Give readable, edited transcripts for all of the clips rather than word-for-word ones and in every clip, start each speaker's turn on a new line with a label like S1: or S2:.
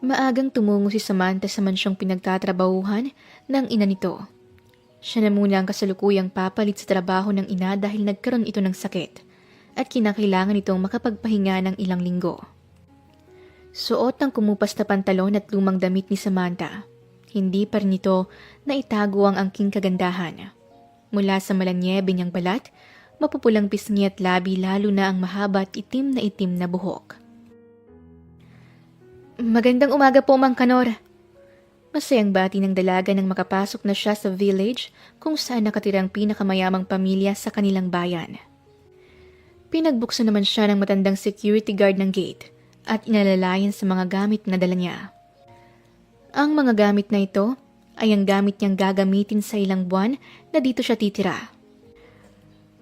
S1: Maagang tumungo si Samantha sa mansyong pinagtatrabahuhan ng ina nito. Siya na muna ang kasalukuyang papalit sa trabaho ng ina dahil nagkaroon ito ng sakit at kinakailangan itong makapagpahinga ng ilang linggo. Suot ang kumupas na pantalon at lumang damit ni Samantha. Hindi pa rin ito naitago ang angking kagandahan. Mula sa malanyebe niyang balat, mapupulang pisngi at labi lalo na ang mahaba at itim na buhok. Magandang umaga po, Mang Kanor. Masayang bati ng dalaga nang makapasok na siya sa village kung saan nakatirang pinakamayamang pamilya sa kanilang bayan. Pinagbuksan naman siya ng matandang security guard ng gate at inalalayan sa mga gamit na dala niya. Ang mga gamit na ito ay ang gamit niyang gagamitin sa ilang buwan na dito siya titira.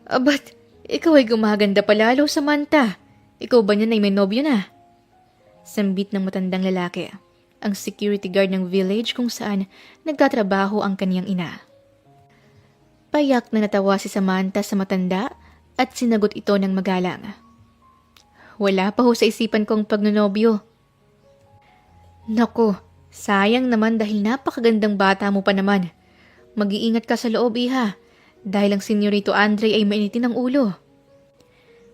S1: Abat, ikaw ay gumaganda palalo, Samantha. Ikaw ba niyan ay may nobyo na? Sambit ng matandang lalaki, ang security guard ng village kung saan nagtatrabaho ang kaniyang ina. Payak na natawa si Samantha sa matanda at sinagot ito ng magalang. Wala pa ho sa isipan kong pagnonobyo. Naku, sayang naman dahil napakagandang bata mo pa naman. Mag-iingat ka sa loob, iha, dahil ang senyorito Andre ay mainitin ng ulo.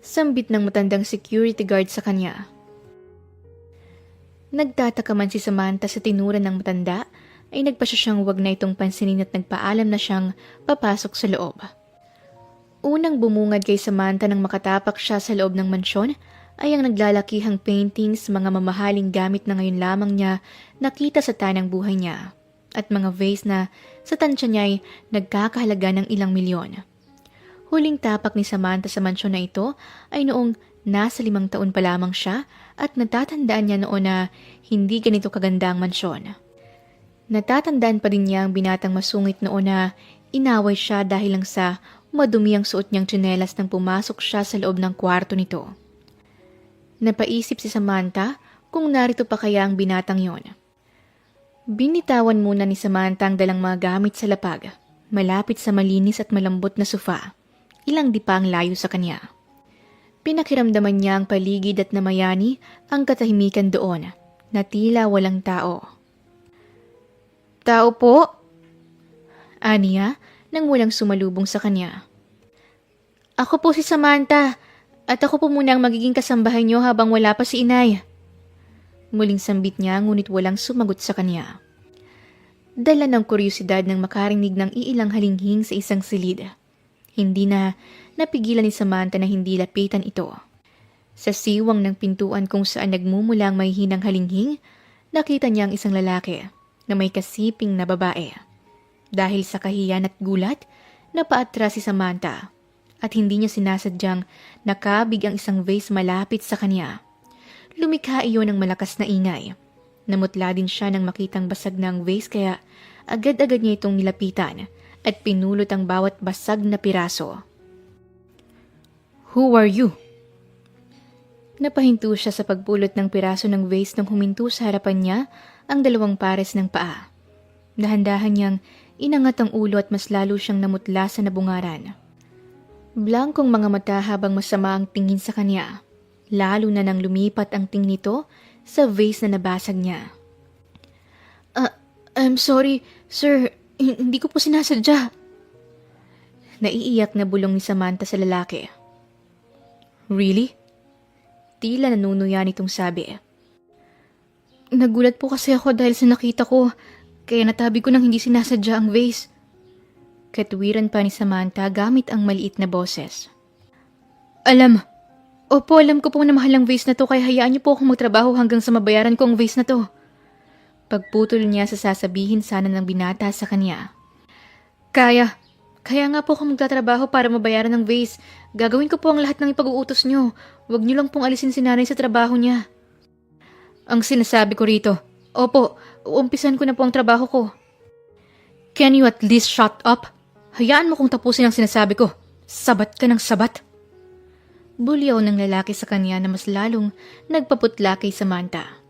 S1: Sambit ng matandang security guard sa kanya. Nagtataka man si Samantha sa tinura ng matanda ay nagpasya siyang wag na itong pansinin at nagpaalam na siyang papasok sa loob. Unang bumungad kay Samantha nang makatapak siya sa loob ng mansyon ay ang naglalakihang paintings, mga mamahaling gamit na ngayon lamang niya nakita sa tanang buhay niya at mga vase na sa tansya niya ay nagkakahalaga ng ilang milyon. Huling tapak ni Samantha sa mansyon na ito ay noong nasa 5 taon pa lamang siya at natatandaan niya noon na hindi ganito kaganda ang mansyon. Natatandaan pa din niya ang binatang masungit noon na inaway siya dahil lang sa madumi ang suot niyang tsinelas nang pumasok siya sa loob ng kwarto nito. Napaisip si Samantha kung narito pa kaya ang binatang yon. Binitawan muna ni Samantha ang dalang mga gamit sa lapag, malapit sa malinis at malambot na sofa. Ilang di pa ang layo sa kanya. Pinakiramdaman niya ang paligid at namayani ang katahimikan doon, na tila walang tao. Tao po? Aniya nang walang sumalubong sa kanya. Ako po si Samantha, at ako po muna ang magiging kasambahay niyo habang wala pa si inay. Muling sambit niya ngunit walang sumagot sa kanya. Dala ng kuryosidad nang makarinig ng iilang halinghing sa isang silid. Hindi na napigilan ni Samantha na hindi lapitan ito. Sa siwang ng pintuan kung saan nagmumula ang may hinang halinghing, nakita niya ang isang lalaki na may kasiping na babae. Dahil sa kahiyan at gulat, napaatras si Samantha at hindi niya sinasadyang nakabig ang isang vase malapit sa kanya. Lumikha iyon ng malakas na ingay. Namutla din siya nang makitang basag na ang vase kaya agad-agad niya itong nilapitan at pinulot ang bawat basag na piraso. Who are you? Napahinto siya sa pagpulot ng piraso ng vase nang huminto sa harapan niya ang 2 pares ng paa. Dahan-dahan niyang inangat ang ulo at mas lalo siyang namutla sa nabungaran. Blankong mga mata habang masama ang tingin sa kanya, lalo na nang lumipat ang tingin nito sa vase na nabasag niya. I'm sorry, sir. Hindi ko po sinasadya. Naiiyak na bulong ni Samantha sa lalaki. Really? Tila nanunuya nitong sabi. Nagulat po kasi ako dahil sa nakita ko, kaya natabi ko nang hindi sinasadya ang vase. Katwiran pa ni Samantha gamit ang maliit na boses. Alam ko po na mahal ang vase na to kaya hayaan niyo po akong magtrabaho hanggang sa mabayaran ko ang vase na to. Pagputol niya sa sasabihin sana ng binata sa kanya. Kaya nga po ako magtatrabaho para mabayaran ng vase. Gagawin ko po ang lahat ng ipag-uutos niyo. Huwag niyo lang pong alisin si nanay sa trabaho niya. Ang sinasabi ko rito, opo, uumpisan ko na po ang trabaho ko. Can you at least shut up? Hayaan mo kong tapusin ang sinasabi ko. Sabat ka ng sabat. Bulyaw ng lalaki sa kanya na mas lalong nagpaputla kay Samantha.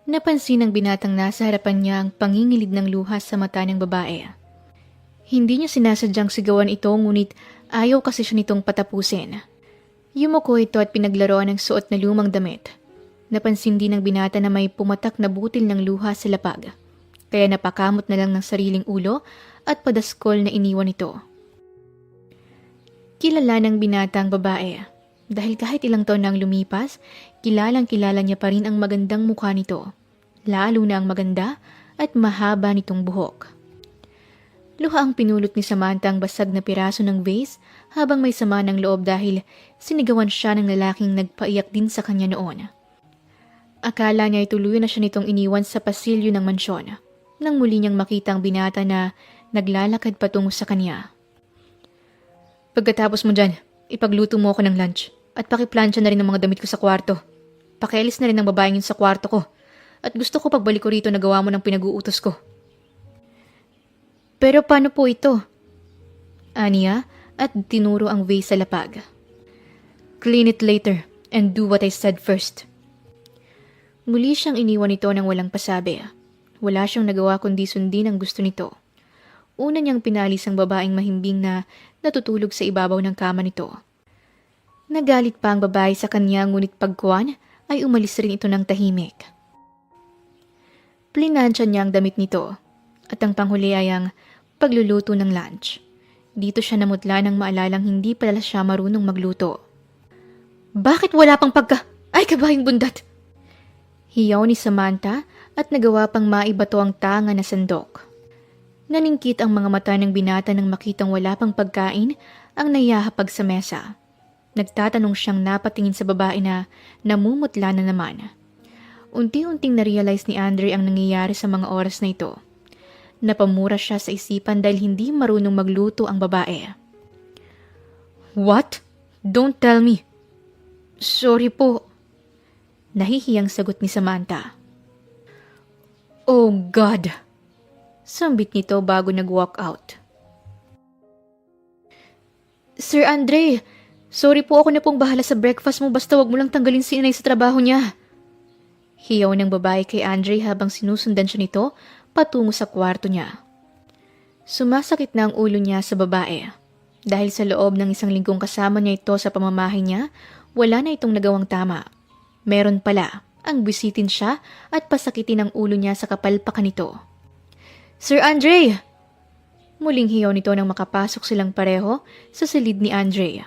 S1: Napansin ng binatang nasa harapan niya ang pangingilid ng luha sa mata ng babae. Hindi niya sinasadyang sigawan ito ngunit ayaw kasi siya nitong patapusin. Yumuko ito at pinaglaruan ng suot na lumang damit. Napansin din ng binata na may pumatak na butil ng luha sa lapag. Kaya napakamot na lang ng sariling ulo at padaskol na iniwan ito. Kilala ng binata ang babae dahil kahit ilang taon na ang lumipas, kilalang-kilala niya pa rin ang magandang mukha nito. Lalo na ang maganda at mahaba nitong buhok. Luha ang pinulot ni Samantha ang basag na piraso ng vase habang may sama ng loob dahil sinigawan siya ng lalaking nagpaiyak din sa kanya noon. Akala niya ay tuluyan na siya nitong iniwan sa pasilyo ng mansyon nang muli niyang makita ang binata na naglalakad patungo sa kanya. Pagkatapos mo dyan, ipagluto mo ako ng lunch at pakiplansya na rin ang mga damit ko sa kwarto. Pakialis na rin ang babaeng yun sa kwarto ko at gusto ko pagbalik ko rito na gawa mo ng pinag-uutos ko. Pero paano po ito? Aniya at tinuro ang vase sa lapag. Clean it later and do what I said first. Muli siyang iniwan ito ng walang pasabi. Wala siyang nagawa kundi sundin ang gusto nito. Una niyang pinalis ang babaeng mahimbing na natutulog sa ibabaw ng kama nito. Nagalit pa ang babae sa kanya ngunit pagkuhan ay umalis rin ito ng tahimik. Plinansya niya ang damit nito at ang panghuli ay ang pagluluto ng lunch. Dito siya namutla nang maalalang hindi pala siya marunong magluto. Bakit wala pang Ay, kabayang bundat! Hiyaw ni Samantha at nagawa pang maibato ang tanga na sandok. Naningkit ang mga mata ng binata nang makitang wala pang pagkain ang nayahapag sa mesa. Nagtatanong siyang napatingin sa babae na namumutla na naman. Unti-unting na-realize ni Andre ang nangyayari sa mga oras na ito. Napamura siya sa isipan dahil hindi marunong magluto ang babae. What? Don't tell me. Sorry po. Nahihiyang sagot ni Samantha. Oh God! Sambit nito bago nag-walk out. Sir Andre, sorry po, ako na pong bahala sa breakfast mo basta wag mo lang tanggalin si inay sa trabaho niya. Hiyaw ng babae kay Andre habang sinusundan siya nito patungo sa kwarto niya. Sumasakit na ang ulo niya sa babae. Dahil sa loob ng isang linggong kasama niya ito sa pamamahay niya, wala na itong nagawang tama. Meron pala ang bisitin siya at pasakitin ang ulo niya sa kapalpakan nito. Sir Andre! Muling hiyaw nito nang makapasok silang pareho sa silid ni Andre.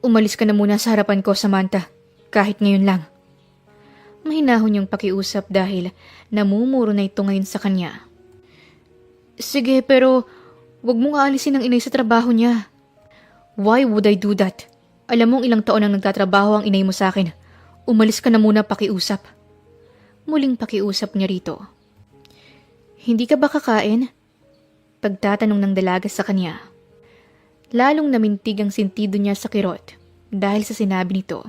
S1: Umalis ka na muna sa harapan ko, Samantha. Kahit ngayon lang. Mahinahon yung pakiusap dahil namumuro na ito ngayon sa kanya. Sige, pero wag mong aalisin ang inay sa trabaho niya. Why would I do that? Alam mong ilang taon ang nagtatrabaho ang inay mo sa akin. Umalis ka na muna, pakiusap. Muling pakiusap niya rito. Hindi ka ba kakain? Pagtatanong ng dalaga sa kanya. Lalong namintig ang sentido niya sa kirot dahil sa sinabi nito.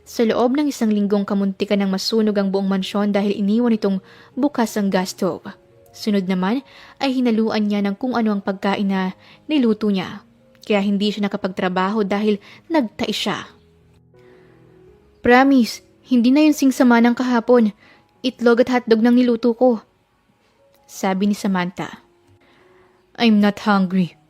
S1: Sa loob ng isang linggong kamuntikan ng masunog ang buong mansyon dahil iniwan itong bukas ang gas stove. Sunod naman ay hinaluan niya ng kung ano ang pagkain na niluto niya. Kaya hindi siya nakapagtrabaho dahil nagtais siya. Promise, hindi na yun singsama ng kahapon. Itlog at hotdog nang niluto ko. Sabi ni Samantha. I'm not hungry.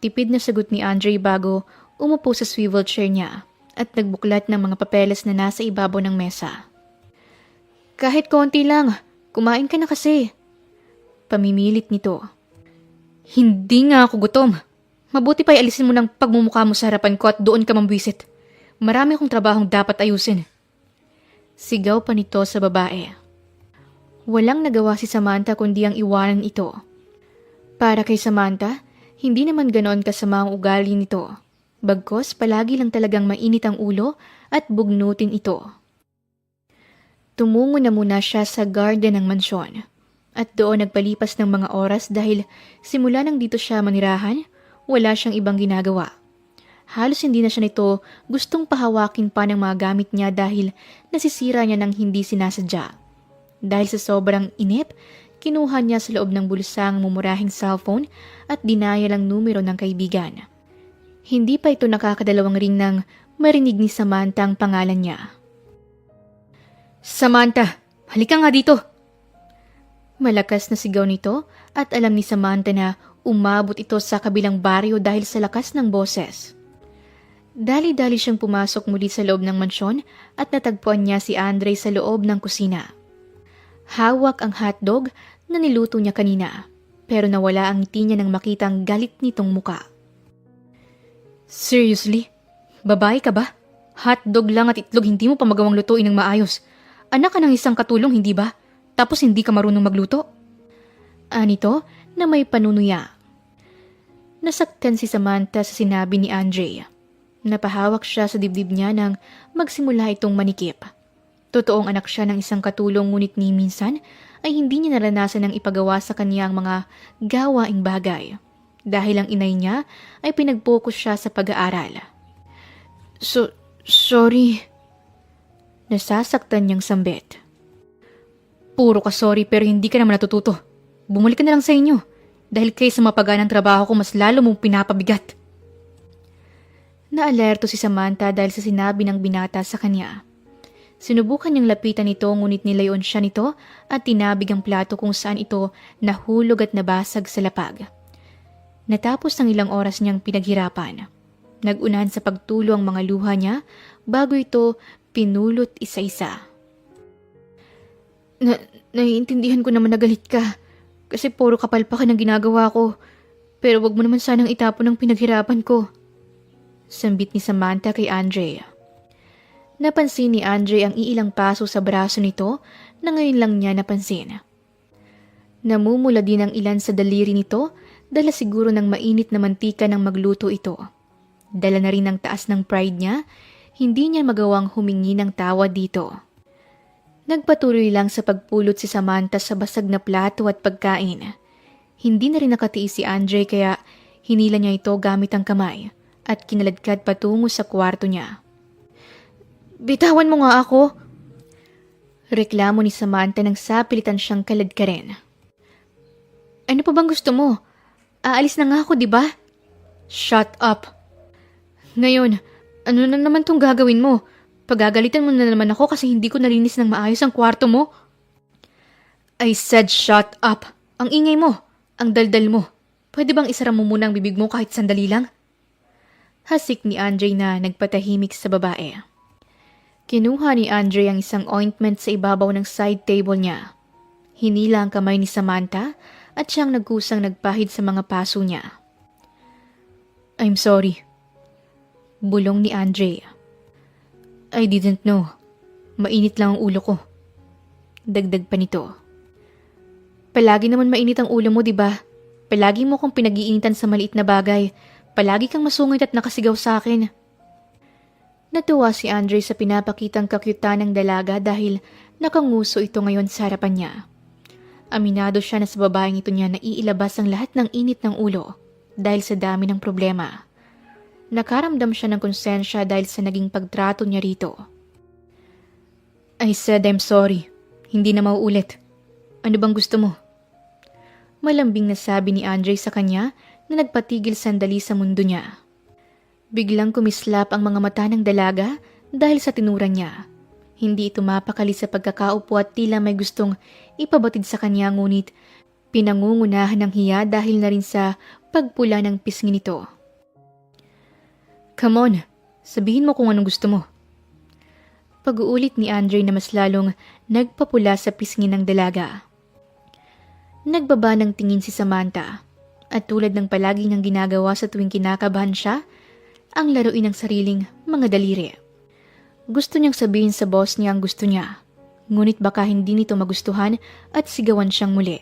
S1: Tipid na sagot ni Andre bago umupo sa swivel chair niya at nagbuklat ng mga papeles na nasa ibabaw ng mesa. Kahit konti lang, kumain ka na kasi. Pamimilit nito. Hindi nga ako gutom. Mabuti pa'y alisin mo ng pagmumukha mo sa harapan ko at doon ka mambwisit. Marami akong trabahong dapat ayusin. Sigaw pa nito sa babae. Walang nagawa si Samantha kundi ang iwanan ito. Para kay Samantha, hindi naman ganoon kasama ang ugali nito. Bagkos palagi lang talagang mainit ang ulo at bugnutin ito. Tumungo na muna siya sa garden ng mansyon. At doon nagpalipas ng mga oras dahil simula nang dito siya manirahan, wala siyang ibang ginagawa. Halos hindi na siya nito gustong pahawakin pa ng mga gamit niya dahil nasisira niya ng hindi sinasadya. Dahil sa sobrang inip, kinuha niya sa loob ng bulsa ang mumurahing cellphone at dinaya lang numero ng kaibigan. Hindi pa ito nakakadalawang ring nang marinig ni Samantha ang pangalan niya. Samantha, halika nga dito! Malakas na sigaw nito at alam ni Samantha na umabot ito sa kabilang baryo dahil sa lakas ng boses. Dali-dali siyang pumasok muli sa loob ng mansyon at natagpuan niya si Andre sa loob ng kusina. Hawak ang hotdog na niluto niya kanina, pero nawala ang ngiti niya nang makita ang galit nitong muka. Seriously? Babae ka ba? Hotdog lang at itlog, hindi mo pa magawang lutuin ng maayos. Anak ka ng isang katulong, hindi ba? Tapos hindi ka marunong magluto? Anito na may panunuya. Nasaktan si Samantha sa sinabi ni Andre. Napahawak siya sa dibdib niya nang magsimula itong manikip. Totoong anak siya ng isang katulong, ngunit ni minsan ay hindi niya naranasan ng ipagawa sa kanya ang mga gawaing bagay. Dahil ang inay niya ay pinag-focus siya sa pag-aaral. Sorry. Nasasaktan niyang sambit. Puro ka sorry pero hindi ka naman natututo. Bumalik ka na lang sa inyo. Dahil kaysa mapaganang trabaho ko, mas lalo mong pinapabigat. Naalerto si Samantha dahil sa sinabi ng binata sa kanya. Sinubukan niyang lapitan ito, ngunit nilayon siya nito at tinabig ang plato kung saan ito nahulog at nabasag sa lapag. Natapos ang ilang oras niyang pinaghirapan. Nag-unahan sa pagtulo ang mga luha niya bago ito pinulot isa-isa. Naiintindihan ko naman na galit ka kasi puro kapalpakan ang ginagawa ko, pero wag mo naman sanang itapon ang pinaghirapan ko. Sambit ni Samantha kay Andre. Napansin ni Andre ang iilang paso sa braso nito na ngayon lang niya napansin. Namumula din ang ilan sa daliri nito, dala siguro ng mainit na mantika nang magluto ito. Dala na rin ang taas ng pride niya, hindi niya magawang humingi ng tawad dito. Nagpatuloy lang sa pagpulot si Samantha sa basag na plato at pagkain. Hindi na rin nakatiis si Andre kaya hinila niya ito gamit ang kamay at kinaladkad patungo sa kwarto niya. Bitawan mo nga ako! Reklamo ni Samantha nang sapilitan siyang kaladkarin. Ano pa bang gusto mo? Aalis na nga ako, di ba? Shut up! Ngayon, ano na naman tong gagawin mo? Pagagalitan mo na naman ako kasi hindi ko nalinis ng maayos ang kwarto mo? I said shut up! Ang ingay mo! Ang daldal mo! Pwede bang isara mo muna ang bibig mo kahit sandali lang? Hasik ni Andre na nagpatahimik sa babae. Kinuha ni Andre ang isang ointment sa ibabaw ng side table niya. Hinila ang kamay ni Samantha at siyang nagkusang nagpahid sa mga paso niya. I'm sorry. Bulong ni Andre. I didn't know. Mainit lang ang ulo ko. Dagdag pa nito. Palagi naman mainit ang ulo mo, di ba? Palagi mo kong pinag-iinitan sa maliit na bagay. Palagi kang masungit at nakasigaw sa akin. Natuwa si Andre sa pinapakitang kakyutan ng dalaga dahil nakanguso ito ngayon sa harapan niya. Aminado siya na sa babaeng ito niya naiilabas ang lahat ng init ng ulo dahil sa dami ng problema. Nakaramdam siya ng konsensya dahil sa naging pagtrato niya rito. I said I'm sorry. Hindi na mauulit. Ano bang gusto mo? Malambing na sabi ni Andre sa kanya na nagpatigil sandali sa mundo niya. Biglang kumislap ang mga mata ng dalaga dahil sa tinuran niya. Hindi ito mapakali sa pagkakaupo at tila may gustong ipabatid sa kanya, ngunit pinangungunahan ng hiya dahil na rin sa pagpula ng pisngi nito. Come on, sabihin mo kung anong gusto mo. Pag-uulit ni Andre na mas lalong nagpapula sa pisngi ng dalaga. Nagbaba ng tingin si Samantha at tulad ng palagi niyang ginagawa sa tuwing kinakabahan siya, ang laruin ng sariling mga daliri. Gusto niyang sabihin sa boss niya ang gusto niya, ngunit baka hindi nito magustuhan at sigawan siyang muli.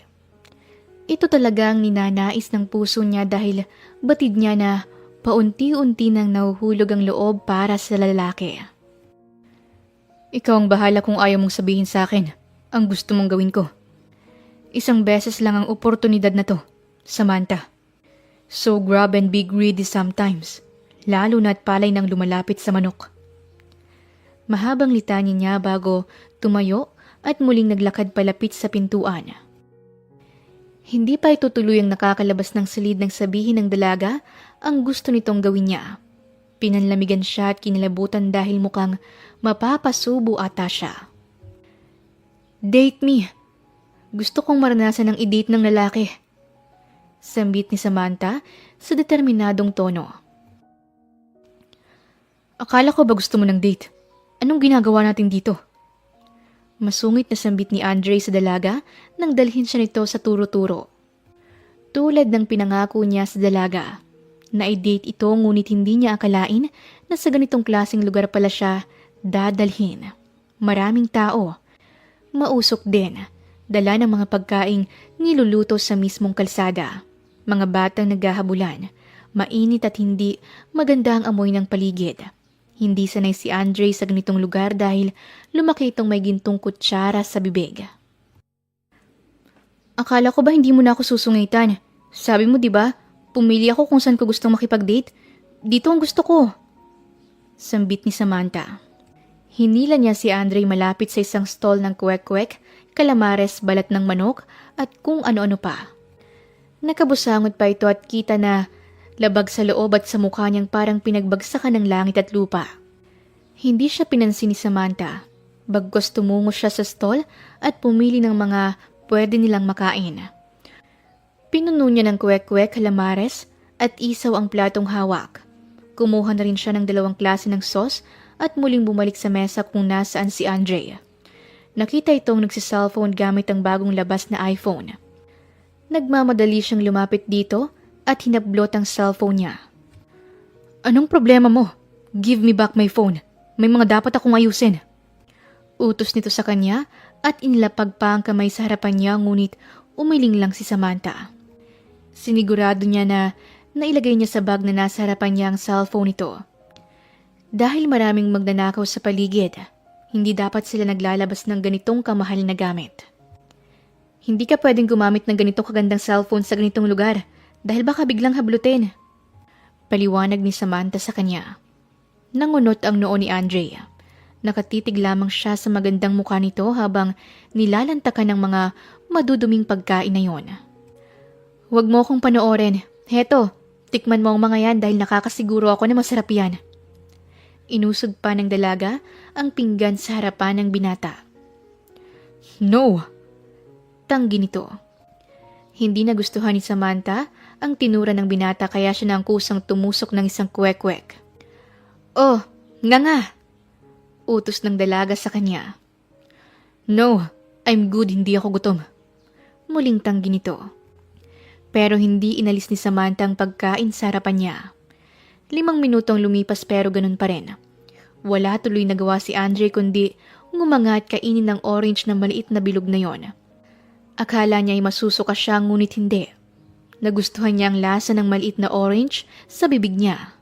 S1: Ito talaga ang ninanais ng puso niya dahil batid niya na paunti-unti nang nahuhulog ang loob para sa lalaki. Ikaw ang bahala kung ayaw mong sabihin sa akin ang gusto mong gawin ko. Isang beses lang ang oportunidad na to, Samantha. So grab and be greedy sometimes. Lalo na't palay nang lumalapit sa manok. Mahabang litanya niya bago tumayo at muling naglakad palapit sa pintuan. Hindi pa ito tuluyang nakakalabas ng silid ng sabihin ng dalaga ang gusto nitong gawin niya. Pinanlamigan siya at kinilabutan dahil mukhang mapapasubo ata siya. Date me. Gusto kong maranasan ang i-date ng lalaki. Sambit ni Samantha sa determinadong tono. Akala ko ba gusto mo ng date? Anong ginagawa natin dito? Masungit na sambit ni Andre sa dalaga nang dalhin siya nito sa turo-turo. Tulad ng pinangako niya sa dalaga, na i-date ito ngunit hindi niya akalain na sa ganitong klaseng lugar pala siya dadalhin. Maraming tao. Mausok din. Dala ng mga pagkaing niluluto sa mismong kalsada. Mga batang naghahabulan. Mainit at hindi maganda ang amoy ng paligid. Hindi sanay si Andre sa ganitong lugar dahil lumaki itong may gintong kutsara sa bibig. Akala ko ba hindi mo na ako susungitan? Sabi mo 'di ba? Pumili ako kung saan ko gustong makipag-date. Dito ang gusto ko. Sambit ni Samantha. Hinila niya si Andre malapit sa isang stall ng kwek-kwek, kalamares, balat ng manok at kung ano-ano pa. Nakabusangot pa ito at kita na labag sa loob at sa mukha niyang parang pinagbagsakan ng langit at lupa. Hindi siya pinansin ni Samantha. Bagkus tumungo siya sa stall at pumili ng mga pwede nilang makain. Pinuno niya ng kwek-kwek, kalamares at isaw ang platong hawak. Kumuha na rin siya ng 2 klase ng sauce at muling bumalik sa mesa kung nasaan si Andre. Nakita itong nagsiselfone gamit ang bagong labas na iPhone. Nagmamadali siyang lumapit dito at hinablot ang cellphone niya. Anong problema mo? Give me back my phone. May mga dapat akong ayusin. Utos nito sa kanya at inilapag pa ang kamay sa harapan niya ngunit umiling lang si Samantha. Sinigurado niya na nailagay niya sa bag na nasa harapan niya ang cellphone nito. Dahil maraming magnanakaw sa paligid, hindi dapat sila naglalabas ng ganitong kamahal na gamit. Hindi ka pwedeng gumamit ng ganitong kagandang cellphone sa ganitong lugar dahil baka biglang hablutin. Paliwanag ni Samantha sa kanya. Nangunot ang noo ni Andre. Nakatitig lamang siya sa magandang mukha nito habang nilalantakan ng mga maduduming pagkain na yon. Huwag mo akong panoorin. Heto, tikman mo ang mga yan dahil nakakasiguro ako na masarap yan. Inusog pa ng dalaga ang pinggan sa harapan ng binata. No! Tanggi nito. Hindi nagustuhan ni Samantha ang tinura ng binata kaya siya nang kusang tumusok ng isang kwek-kwek. Oh, nga! Utos ng dalaga sa kanya. No, I'm good, hindi ako gutom. Muling tanggi nito. Pero hindi inalis ni Samantha ang pagkain sa harapan niya. 5 minutong lumipas pero ganun pa rin. Wala tuloy nagawa si Andre kundi ngumanga at kainin ng orange na maliit na bilog na yon. Akala niya ay masusuka siya ngunit hindi. Nagustuhan niya ang lasa ng maliit na orange sa bibig niya.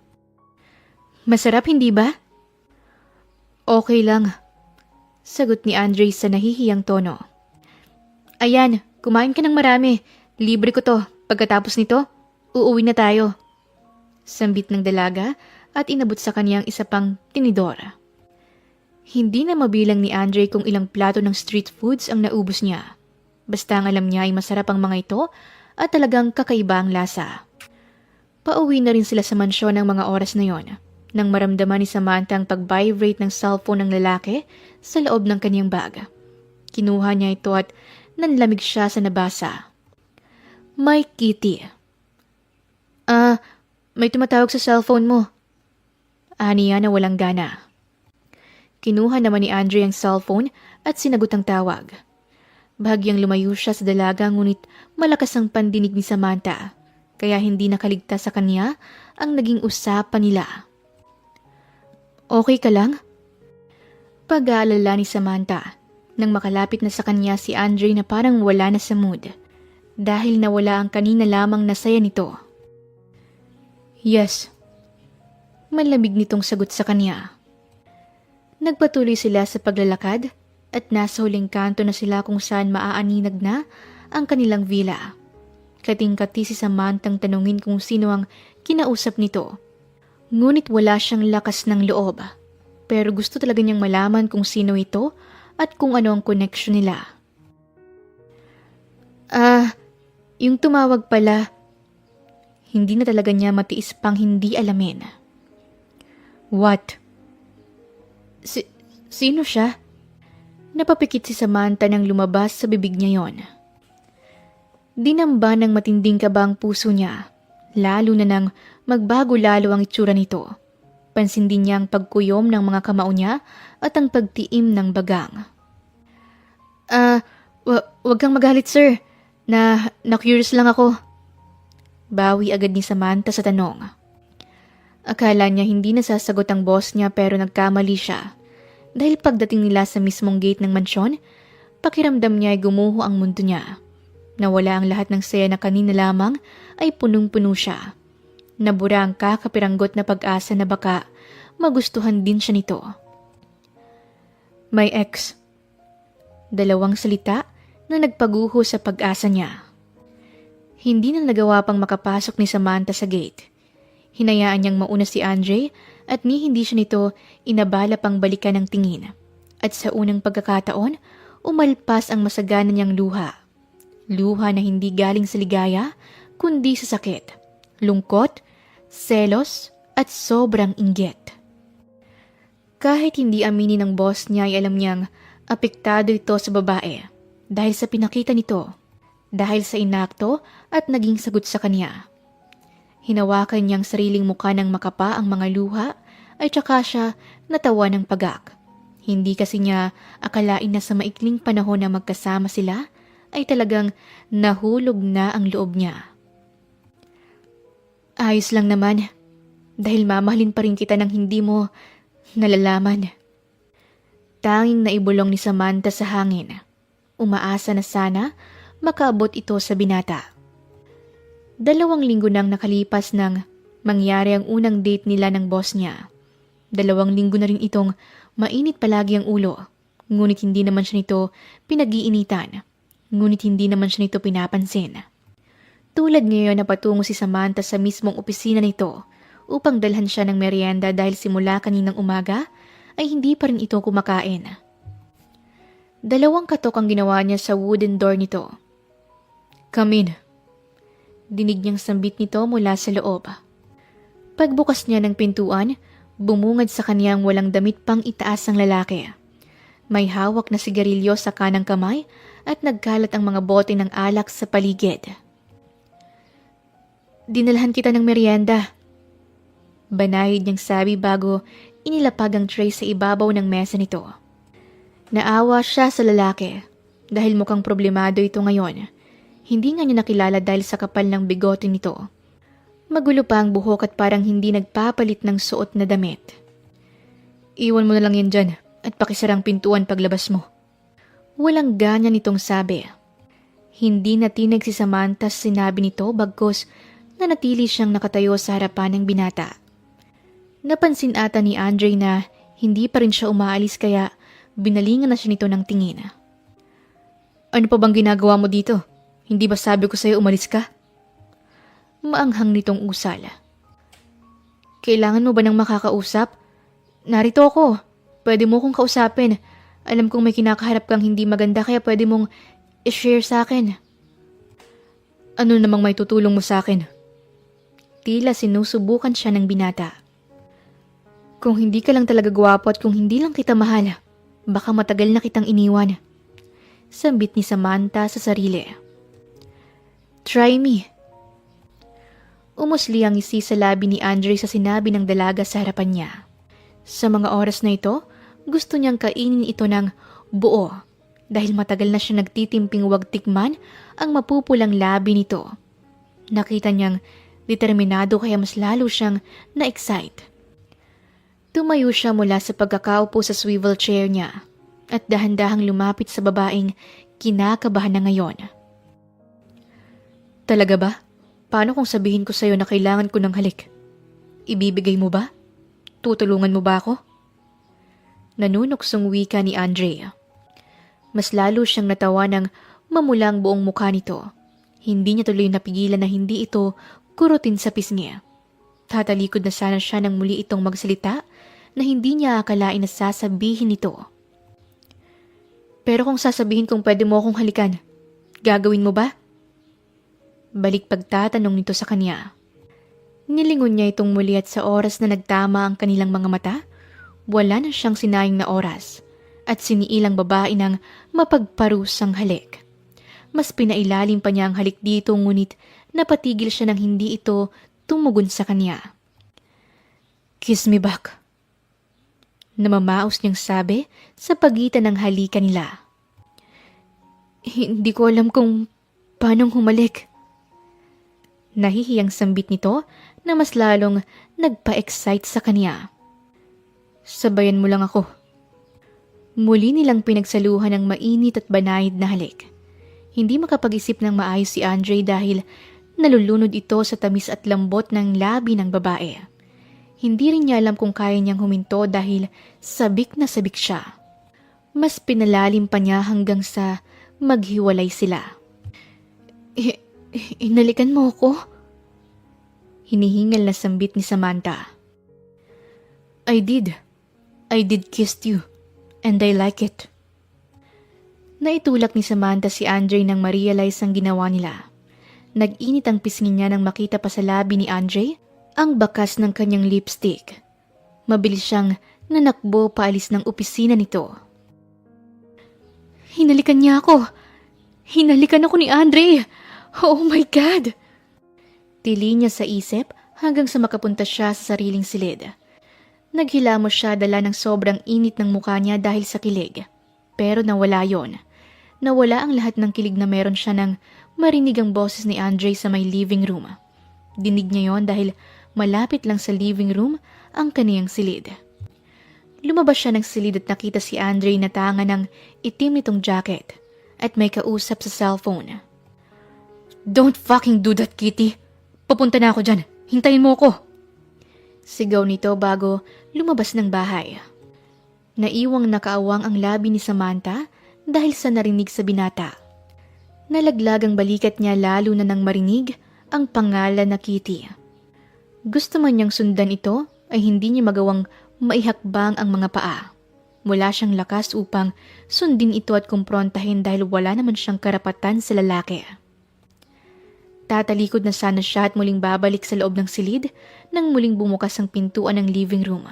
S1: Masarap hindi ba? Okay lang. Sagot ni Andre sa nahihiyang tono. Ayan, kumain ka ng marami. Libre ko to. Pagkatapos nito, uuwi na tayo. Sambit ng dalaga at inabot sa kanyang isa pang tinidor. Hindi na mabilang ni Andre kung ilang plato ng street foods ang naubos niya. Basta ang alam niya ay masarap ang mga ito at talagang kakaiba ang lasa. Pauwi na rin sila sa mansyon ng mga oras na yon nang maramdaman ni Samantha ang pag-vibrate ng cellphone ng lalaki sa loob ng kanyang bag. Kinuha niya ito at nanlamig siya sa nabasa. My kitty. May tumatawag sa cellphone mo. Ani niya na walang gana. Kinuha naman ni Andre ang cellphone at sinagot ang tawag. Bahagyang lumayo siya sa dalaga ngunit malakas ang pandinig ni Samantha, kaya hindi nakaligtas sa kanya ang naging usapan nila. Okay ka lang? Pag-aalala ni Samantha nang makalapit na sa kanya si Andre na parang wala na sa mood dahil nawala ang kanina lamang na saya nito. Yes. Malamig nitong sagot sa kanya. Nagpatuloy sila sa paglalakad at nasa huling kanto na sila kung saan maaaninag na ang kanilang villa. Kating-kati si Samantang tanungin kung sino ang kinausap nito. Ngunit wala siyang lakas ng loob. Pero gusto talaga niyang malaman kung sino ito at kung ano ang connection nila. Yung tumawag pala. Hindi na talaga niya matiis pang hindi alamin. What? Sino siya? Napapikit si Samantha nang lumabas sa bibig niya yon. Dinamba ng matinding kaba ang puso niya, lalo na nang magbago lalo ang itsura nito. Pansin din niya ang pagkuyom ng mga kamao niya at ang pagtiim ng bagang. Wag kang magalit, sir. Na-curious lang ako. Bawi agad ni Samantha sa tanong. Akala niya hindi nasasagot ang boss niya pero nagkamali siya. Dahil pagdating nila sa mismong gate ng mansyon, pakiramdam niya ay gumuho ang mundo niya. Nawala ang lahat ng saya na kanina lamang ay punong-puno siya. Nabura ang kakapiranggot na pag-asa na baka magustuhan din siya nito. My ex. 2 salita na nagpaguho sa pag-asa niya. Hindi na nagawa pang makapasok ni Samantha sa gate. Hinayaan niyang mauna si Andre at ni hindi siya nito inabala pang balikan ng tingin. At sa unang pagkakataon, umalpas ang masagana niyang luha. Luha na hindi galing sa ligaya, kundi sa sakit, lungkot, selos, at sobrang inggit. Kahit hindi aminin ng boss niya ay alam niyang apektado ito sa babae dahil sa pinakita nito, dahil sa inakto at naging sagot sa kanya. Hinawakan niyang sariling mukha ng makapa ang mga luha ay tsaka siya natawa ng pagak. Hindi kasi niya akalain na sa maikling panahon na magkasama sila ay talagang nahulog na ang loob niya. Ayos lang naman, dahil mamahalin pa rin kita ng hindi mo nalalaman. Tanging naibulong ni Samantha sa hangin. Umaasa na sana makaabot ito sa binata. 2 linggo nang nakalipas nang mangyari ang unang date nila ng boss niya. 2 linggo na rin itong mainit palagi ang ulo. Ngunit hindi naman siya nito pinag-iinitan. Ngunit hindi naman siya nito pinapansin. Tulad ngayon na patungo si Samantha sa mismong opisina nito upang dalhan siya ng merienda dahil simula kaninang umaga ay hindi pa rin ito kumakain. 2 katok ang ginawa niya sa wooden door nito. Come in. Dinig niyang sambit nito mula sa loob. Pagbukas niya ng pintuan, bumungad sa kaniyang walang damit pang itaas ang lalaki. May hawak na sigarilyo sa kanang kamay at nagkalat ang mga bote ng alak sa paligid. Dinalhan kita ng merienda. Banayad niyang sabi bago inilapag ang tray sa ibabaw ng mesa nito. Naawa siya sa lalaki dahil mukhang problemado ito ngayon. Hindi nga niya nakilala dahil sa kapal ng bigote nito. Magulo pa ang buhok at parang hindi nagpapalit ng suot na damit. Iwan mo na lang yan dyan at pakisarang pintuan paglabas mo. Walang ganyan nitong sabi. Hindi natinig si Samantha sa sinabi nito bagkos nanatili siyang nakatayo sa harapan ng binata. Napansin ata ni Andre na hindi pa rin siya umaalis kaya binalingan na siya nito ng tingin. Ano pa bang ginagawa mo dito? Hindi ba sabi ko sa'yo umalis ka? Maanghang nitong usal. Kailangan mo ba ng makakausap? Narito ako. Pwede mo kong kausapin. Alam kong may kinakaharap kang hindi maganda kaya pwede mong i-share sa akin. Ano namang may tutulong mo sa akin? Tila sinusubukan siya ng binata. Kung hindi ka lang talaga gwapo at kung hindi lang kita mahal, baka matagal na kitang iniwan. Sambit ni Samantha sa sarili. Try me. Umusli ang isi sa labi ni Andre sa sinabi ng dalaga sa harapan niya. Sa mga oras na ito, gusto niyang kainin ito ng buo dahil matagal na siya nagtitimping wag tikman ang mapupulang labi nito. Nakita niyang determinado kaya mas lalo siyang na-excite. Tumayo siya mula sa pagkakaupo sa swivel chair niya at dahan-dahang lumapit sa babaeng kinakabahan na ngayon. Talaga ba? Paano kung sabihin ko sa'yo na kailangan ko ng halik? Ibibigay mo ba? Tutulungan mo ba ako? Nanunuksong wika ni Andre. Mas lalo siyang natawa ng mamulang buong mukha nito. Hindi niya tuloy napigilan na hindi ito kurutin sa pisngi. Tatalikod na sana siya nang muli itong magsalita na hindi niya akalain na sasabihin nito. Pero kung sasabihin kong pwede mo akong halikan, gagawin mo ba? Balik pagtatanong nito sa kanya. Nilingon niya itong muli at sa oras na nagtama ang kanilang mga mata, wala na siyang sinayang na oras at siniilang babae ng mapagparusang halik. Mas pinailalim pa niya ang halik dito ngunit napatigil siya nang hindi ito tumugon sa kanya. Kiss me back. Namamaos niyang sabi sa pagitan ng halikan nila. Hindi ko alam kung paano humalik. Nahihiyang sambit nito na mas lalong nagpa-excite sa kanya. Sabayan mo lang ako. Muli nilang pinagsaluhan ng mainit at banayad na halik. Hindi makapag-isip ng maayos si Andre dahil nalulunod ito sa tamis at lambot ng labi ng babae. Hindi rin niya alam kung kaya niyang huminto dahil sabik na sabik siya. Mas pinalalim pa niya hanggang sa maghiwalay sila. Inalikan mo ako? Hinihingal na sambit ni Samantha. I did kiss you, and I like it. Naitulak ni Samantha si Andre nang ma-realize ang ginawa nila. Nag-init ang pisngi niya nang makita pa sa labi ni Andre ang bakas ng kanyang lipstick. Mabilis siyang nanakbo paalis ng opisina nito. Hinalikan niya ako! Hinalikan ako ni Andre! Oh my God! Tili niya sa isip hanggang sa makapunta siya sa sariling silid. Naghilamos siya dala ng sobrang init ng mukha niya dahil sa kilig. Pero nawala yon. Nawala ang lahat ng kilig na meron siya nang marinig ang boses ni Andre sa may living room. Dinig niya yon dahil malapit lang sa living room ang kaniyang silid. Lumabas siya ng silid at nakita si Andre na tanga ng itim nitong jacket at may kausap sa cellphone. Don't fucking do that, Kitty! Papunta na ako dyan. Hintayin mo ako! Sigaw nito bago lumabas ng bahay. Naiwang nakaawang ang labi ni Samantha dahil sa narinig sa binata. Nalaglag ang balikat niya lalo na nang marinig ang pangalan na Kitty. Gusto man niyang sundan ito ay hindi niya magawang maihakbang ang mga paa. Wala siyang lakas upang sundin ito at kumprontahin dahil wala naman siyang karapatan sa lalaki. Tatalikod na sana siya at muling babalik sa loob ng silid nang muling bumukas ang pintuan ng living room.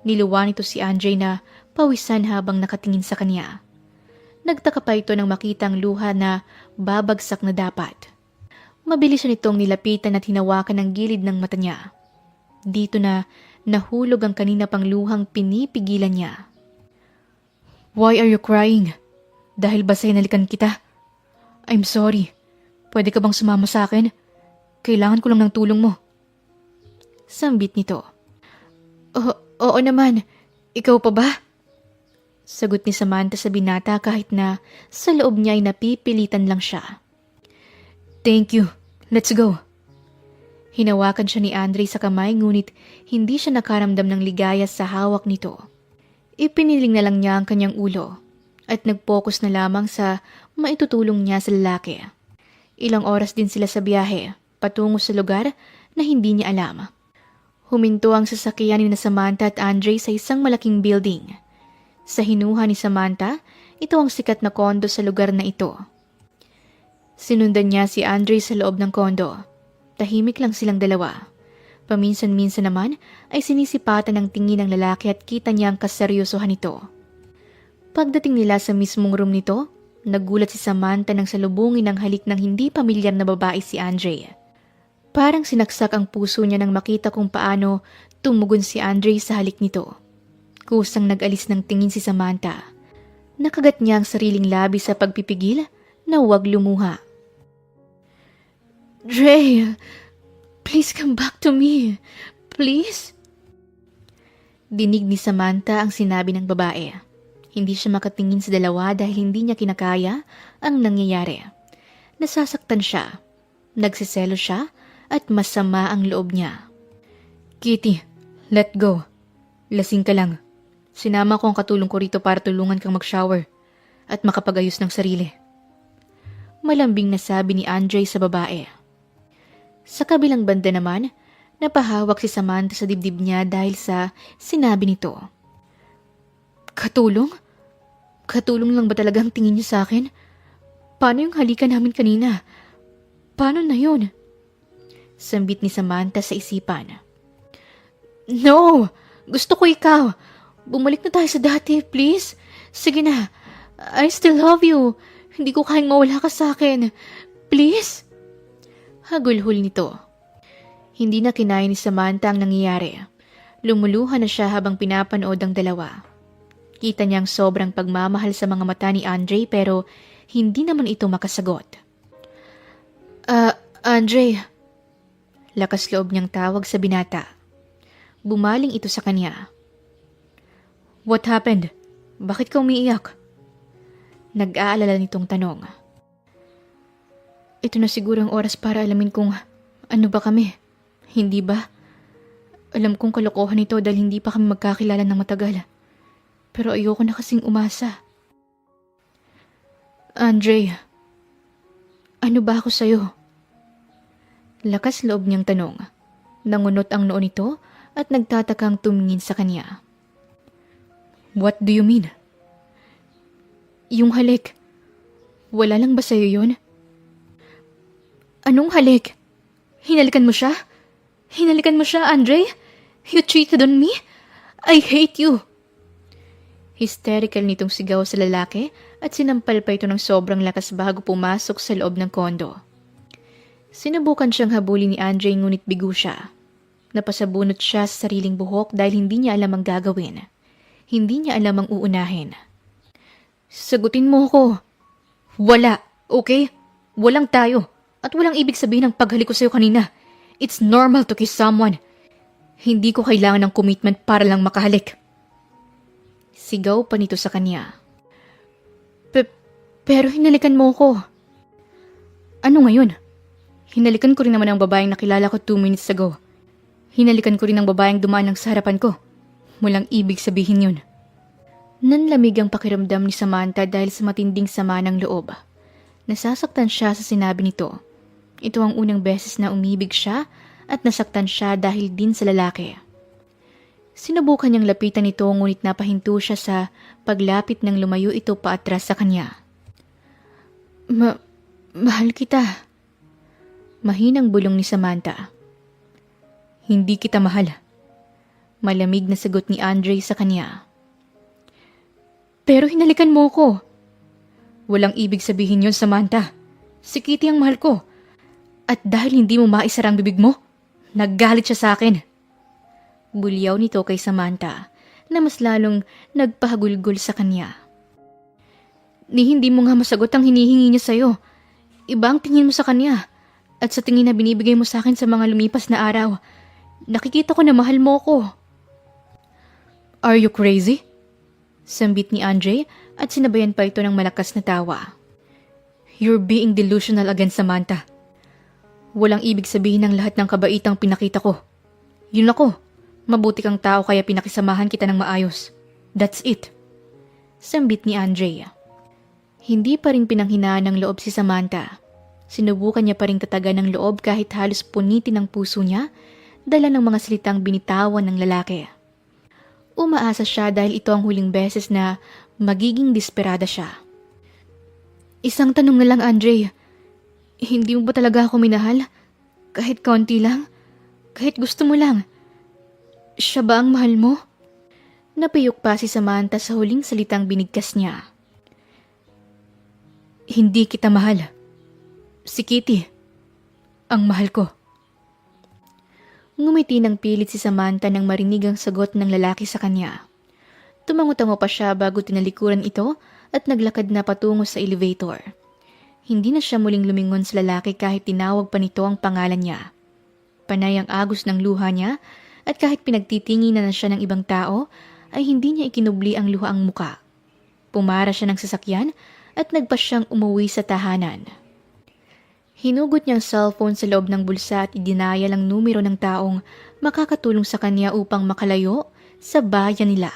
S1: Niluwan ito si Andre na pawisan habang nakatingin sa kanya. Nagtaka pa ito nang makita ang luha na babagsak na dapat. Mabilis siya nitong nilapitan at hinawakan ng gilid ng mata niya. Dito na nahulog ang kanina pang luhang pinipigilan niya. Why are you crying? Dahil ba sa hinalikan kita? I'm sorry. Pwede ka bang sumama sa akin? Kailangan ko lang ng tulong mo. Sambit nito. Oo naman. Ikaw pa ba? Sagot ni Samantha sa binata kahit na sa loob niya ay napipilitan lang siya. Thank you. Let's go. Hinawakan siya ni Andre sa kamay ngunit hindi siya nakaramdam ng ligaya sa hawak nito. Ipiniling na lang niya ang kanyang ulo at nag-focus na lamang sa maitutulong niya sa lalaki. Ilang oras din sila sa biyahe, patungo sa lugar na hindi niya alam. Huminto ang sasakyan ni Samantha at Andre sa isang malaking building. Sa hinuha ni Samantha, ito ang sikat na kondo sa lugar na ito. Sinundan niya si Andre sa loob ng kondo. Tahimik lang silang dalawa. Paminsan-minsan naman ay sinisipatan ng tingin ng lalaki at kita niya ang kaseryosohan nito. Pagdating nila sa mismong room nito, nagulat si Samantha nang salubungin ng halik ng hindi pamilyar na babae si Andre. Parang sinaksak ang puso niya nang makita kung paano tumugon si Andre sa halik nito. Kusang nag-alis ng tingin si Samantha. Nakagat niya ang sariling labi sa pagpipigil na huwag lumuha. Dre, please come back to me. Please? Dinig ni Samantha ang sinabi ng babae. Hindi siya makatingin sa dalawa dahil hindi niya kinakaya ang nangyayari. Nasasaktan siya. Nagsiselo siya at masama ang loob niya. Kitty, let go. Lasing ka lang. Sinama ko ang katulong ko rito para tulungan kang mag-shower at makapagayos ng sarili. Malambing na sabi ni Andre sa babae. Sa kabilang banda naman, napahawak si Samantha sa dibdib niya dahil sa sinabi nito. Katulong? Katulong lang ba talagang tingin niyo sa akin? Paano yung halikan namin kanina? Paano na yun? Sambit ni Samantha sa isipan. No! Gusto ko ikaw! Bumalik na tayo sa dati, please. Sige na. I still love you. Hindi ko kayang mawala ka sa akin. Please? Hagulhol nito. Hindi na kinaya ni Samantha ang nangyayari. Lumuluha na siya habang pinapanood ang dalawa. Kita niyang sobrang pagmamahal sa mga mata ni Andre pero hindi naman ito makasagot. Andre. Lakas loob niyang tawag sa binata. Bumaling ito sa kanya. What happened? Bakit ka umiiyak? Nag-aalala nitong tanong. Ito na siguro ang oras para alamin kung ano ba kami. Hindi ba? Alam kong kalokohan ito dahil hindi pa kami magkakilala ng matagal. Pero ayoko na kasing umasa. Andre, ano ba ako sa'yo? Lakas loob niyang tanong. Nangunot ang noo nito at nagtatakang tumingin sa kanya. What do you mean? Yung halik. Wala lang ba sa'yo yun? Anong halik? Hinalikan mo siya? Hinalikan mo siya, Andre? You cheated on me? I hate you! Hysterical nitong sigaw sa lalaki at sinampal pa ito ng sobrang lakas bago pumasok sa loob ng kondo. Sinubukan siyang habulin ni Andre ngunit bigo siya. Napasabunot siya sa sariling buhok dahil hindi niya alam ang gagawin. Hindi niya alam ang uunahin. Sagutin mo ako. Wala, okay? Walang tayo. At walang ibig sabihin ng paghalik ko sa'yo kanina. It's normal to kiss someone. Hindi ko kailangan ng commitment para lang makahalik. Sigaw pa nito sa kanya. Pero hinalikan mo ko. Ano ngayon? Hinalikan ko rin naman ang babaeng nakilala ko 2 minutes ago. Hinalikan ko rin ang babaeng dumaan lang sa harapan ko. Walang ibig sabihin yun. Nanlamig ang pakiramdam ni Samantha dahil sa matinding sama ng loob. Nasasaktan siya sa sinabi nito. Ito ang unang beses na umibig siya at nasaktan siya dahil din sa lalaki. Sinubukan niyang lapitan ito ngunit napahinto siya sa paglapit ng lumayo ito paatras sa kanya. Mahal kita. Mahinang bulong ni Samantha. Hindi kita mahal. Malamig na sagot ni Andre sa kanya. Pero hinalikan mo ko. Walang ibig sabihin yon, Samantha. Si Kitty ang mahal ko. At dahil hindi mo maisara ang bibig mo, naggalit siya sa akin. Bulyaw nito kay Samantha na mas lalong nagpahagulgol sa kanya. Hindi mo nga masagot ang hinihingi niya sa'yo. Iba ang tingin mo sa kanya. At sa tingin na binibigay mo sa akin sa mga lumipas na araw, nakikita ko na mahal mo ko. Are you crazy? Sambit ni Andre at sinabayan pa ito ng malakas na tawa. You're being delusional again, Samantha. Walang ibig sabihin ng lahat ng kabaitang pinakita ko. Yun ako. Mabuti kang tao kaya pinakisamahan kita ng maayos. That's it. Sambit ni Andre. Hindi pa rin pinanghinaan ng loob si Samantha. Sinubukan niya pa rin tatagan ng loob kahit halos punitin ang puso niya dala ng mga salitang binitawan ng lalaki. Umaasa siya dahil ito ang huling beses na magiging desperada siya. Isang tanong na lang, Andre. Hindi mo ba talaga ako minahal? Kahit konti lang? Kahit gusto mo lang? Siya ba ang mahal mo? Napiyok pa si Samantha sa huling salitang binigkas niya. Hindi kita mahal. Si Kitty, ang mahal ko. Ngumiti ng pilit si Samantha nang marinig ang sagot ng lalaki sa kanya. Tumango-tango pa siya bago tinalikuran ito at naglakad na patungo sa elevator. Hindi na siya muling lumingon sa lalaki kahit tinawag pa nito ang pangalan niya. Panay ang agos ng luha niya at kahit pinagtitinginan na siya ng ibang tao ay hindi niya ikinubli ang luha ang muka. Pumara siya ng sasakyan at nagpa siyang umuwi sa tahanan. Hinugot niya ang cellphone sa loob ng bulsa at idinayal ang numero ng taong makakatulong sa kanya upang makalayo sa bayan nila.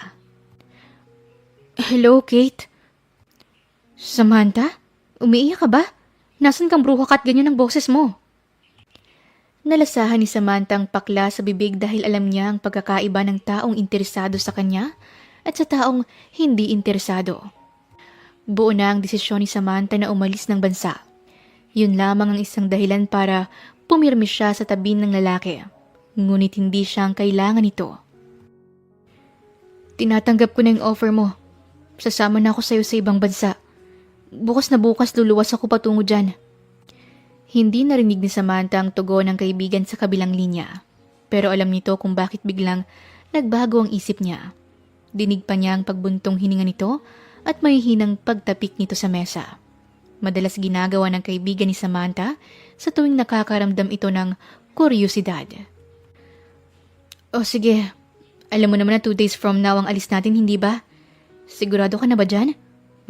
S1: Hello, Kate? Samantha? Umiiyak ka ba? Nasaan kang bruha ka at ganyan ang boses mo? Nalasahan ni Samantha ang pakla sa bibig dahil alam niya ang pagkakaiba ng taong interesado sa kanya at sa taong hindi interesado. Buo na ang desisyon ni Samantha na umalis ng bansa. Yun lamang ang isang dahilan para pumirmi siya sa tabi ng lalaki. Ngunit hindi siya ang kailangan nito. Tinatanggap ko na yung offer mo. Sasama na ako sa'yo sa ibang bansa. Bukas na bukas luluwas ako patungo dyan. Hindi narinig ni Samantha ang tugon ng kaibigan sa kabilang linya. Pero alam nito kung bakit biglang nagbago ang isip niya. Dinig pa niya ang pagbuntong hininga nito at may hinang pagtapik nito sa mesa. Madalas ginagawa ng kaibigan ni Samantha sa tuwing nakakaramdam ito ng kuryosidad. O sige, alam mo naman na 2 days from now ang alis natin, hindi ba? Sigurado ka na ba dyan?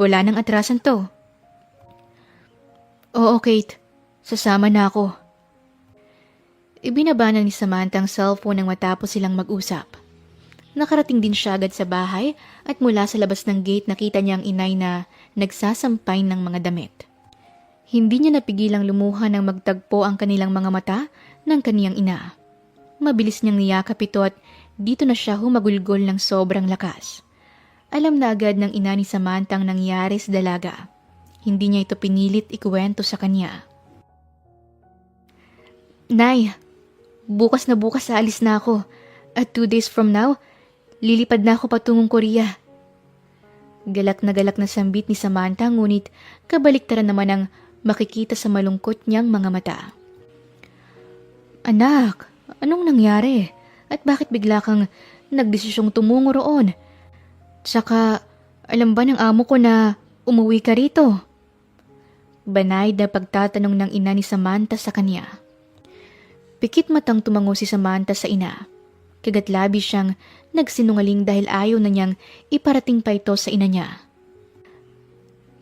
S1: Wala nang atrasan to. Oo, Kate. Sasama na ako. Ibinaba na ni Samantha ang cellphone nang matapos silang mag-usap. Nakarating din siya agad sa bahay at mula sa labas ng gate nakita niya ang inay na nagsasampay ng mga damit. Hindi niya napigilang lumuha nang magtagpo ang kanilang mga mata ng kaniyang ina. Mabilis niyang niyakap ito at dito na siya humagulgol ng sobrang lakas. Alam na agad ng ina ni Samantha ang nangyari sa dalaga. Hindi niya ito pinilit ikuwento sa kanya. Nay, bukas alis na ako at 2 days from now, lilipad na ako patungong Korea. Galak na sambit ni Samantha ngunit kabaliktaran naman ang makikita sa malungkot niyang mga mata. Anak, anong nangyari? At bakit bigla kang nagdesisyong tumungo roon? Tsaka, alam ba ng amo ko na umuwi ka rito? Banay na pagtatanong ng ina ni Samantha sa kanya. Pikit matang tumango si Samantha sa ina. Kagat-labi siyang nagsinungaling dahil ayaw na niyang iparating pa ito sa ina niya.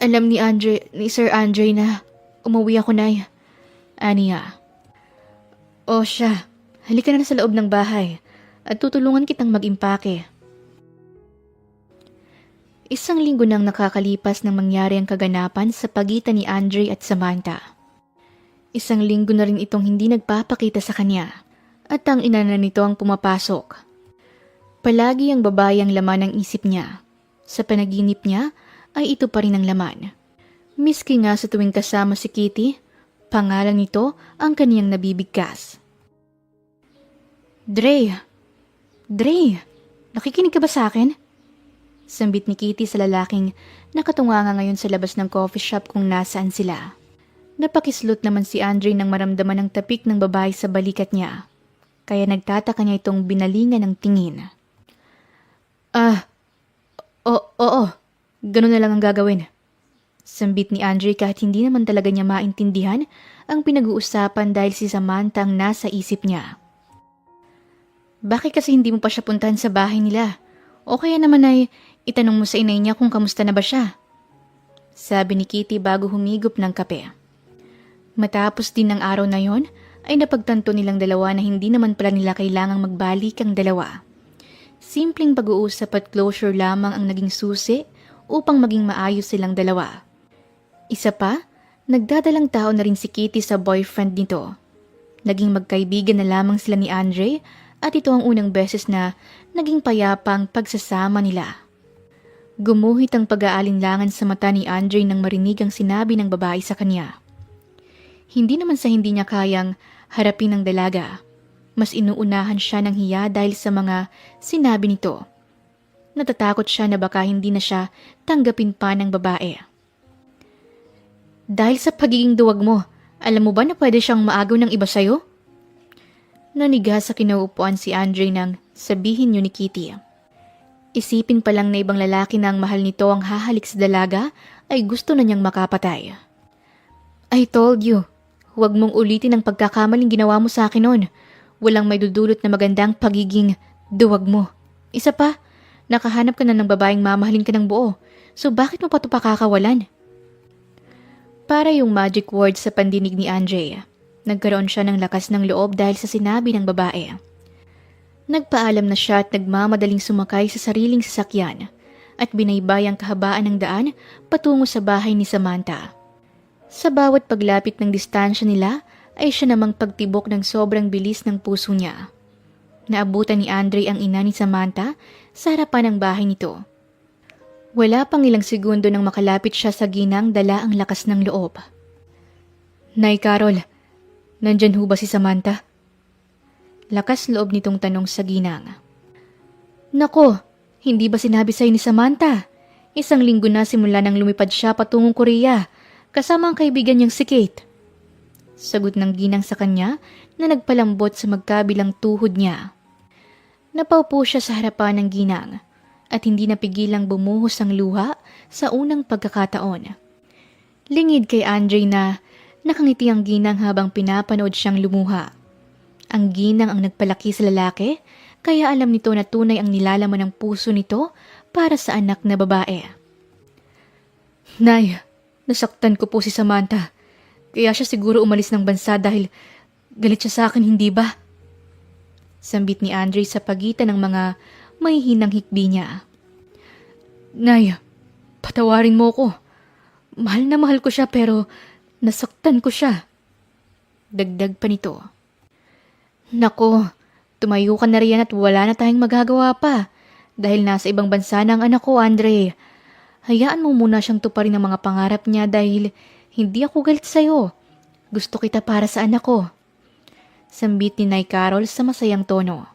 S1: Alam ni Sir Andre na umuwi ako, Nay. Aniya. O siya, halika na sa loob ng bahay at tutulungan kitang mag-impake. 1 linggo nang nakakalipas nang mangyari ang kaganapan sa pagitan ni Andre at Samantha. 1 linggo na rin itong hindi nagpapakita sa kanya at ang ina na nito ang pumapasok. Palagi ang babae ang laman ng isip niya. Sa panaginip niya ay ito pa rin ang laman. Miski nga sa tuwing kasama si Kitty, pangalan nito ang kaniyang nabibigkas. Dre, nakikinig ka ba sa akin? Sambit ni Kitty sa lalaking nakatunganga ngayon sa labas ng coffee shop kung nasaan sila. Napakislot naman si Andre nang maramdaman ang tapik ng babae sa balikat niya. Kaya nagtataka niya itong binalingan ng tingin. Oo, ganun na lang ang gagawin. Sambit ni Andre kahit hindi naman talaga niya maintindihan ang pinag-uusapan dahil si Samantha ang nasa isip niya. Bakit kasi hindi mo pa siya puntahan sa bahay nila? O kaya naman ay itanong mo sa inay niya kung kamusta na ba siya? Sabi ni Kitty bago humigop ng kape. Matapos din ng araw na yon, ay napagtanto nilang dalawa na hindi naman pala nila kailangang magbalik ang dalawa. Simpleng pag-uusap at closure lamang ang naging susi upang maging maayos silang dalawa. Isa pa, nagdadalang tao na rin si Kitty sa boyfriend nito. Naging magkaibigan na lamang sila ni Andre at ito ang unang beses na naging payapang pagsasama nila. Gumuhit ang pag-aalinlangan sa mata ni Andre nang marinig ang sinabi ng babae sa kanya. Hindi naman sa hindi niya kayang harapin ng dalaga. Mas inuunahan siya ng hiya dahil sa mga sinabi nito. Natatakot siya na baka hindi na siya tanggapin pa ng babae. Dahil sa pagiging duwag mo, alam mo ba na pwede siyang maagaw ng iba sa'yo? Naniga sa kinauupuan si Andre nang sabihin niyo ni Kitty. Isipin pa lang na ibang lalaki na ang mahal nito ang hahalik sa dalaga ay gusto na niyang makapatay. I told you, huwag mong ulitin ang pagkakamaling ginawa mo sa akin noon. Walang may dudulot na magandang pagiging duwag mo. Isa pa, nakahanap ka na ng babaeng mamahalin ka ng buo. So bakit mo pa ito pakakawalan? Para yung magic words sa pandinig ni Andre. Nagkaroon siya ng lakas ng loob dahil sa sinabi ng babae. Nagpaalam na siya at nagmamadaling sumakay sa sariling sasakyan at binaybay ang kahabaan ng daan patungo sa bahay ni Samantha. Sa bawat paglapit ng distansya nila ay siya namang pagtibok ng sobrang bilis ng puso niya. Naabutan ni Andre ang ina ni Samantha sa harapan ng bahay nito. Wala pang ilang segundo nang makalapit siya sa ginang dala ang lakas ng loob. Nay Carol, nandyan ho ba si Samantha? Lakas loob nitong tanong sa ginang. Nako, hindi ba sinabi sa'yo ni Samantha? 1 linggo na simula nang lumipad siya patungong Korea, kasama ang kaibigan niyang si Kate. Sagot ng ginang sa kanya na nagpalambot sa magkabilang tuhod niya. Napaupo siya sa harapan ng ginang at hindi napigilang bumuhos ang luha sa unang pagkakataon. Lingid kay Andre na nakangiti ang ginang habang pinapanood siyang lumuha. Ang ginang ang nagpalaki sa lalaki, kaya alam nito na tunay ang nilalaman ng puso nito para sa anak na babae. Nay, nasaktan ko po si Samantha. Kaya siya siguro umalis ng bansa dahil galit siya sa akin, hindi ba? Sambit ni Andre sa pagitan ng mga mahihinang hikbi niya. Nay, patawarin mo ko. Mahal na mahal ko siya pero nasaktan ko siya. Dagdag pa nito. Nako, tumayo ka na riyan at wala na tayong magagawa pa. Dahil nasa ibang bansa na ang anak ko, Andre. Hayaan mo muna siyang tuparin ang mga pangarap niya dahil hindi ako galit sa'yo. Gusto kita para sa anak ko. Sambit ni Nay Carol sa masayang tono.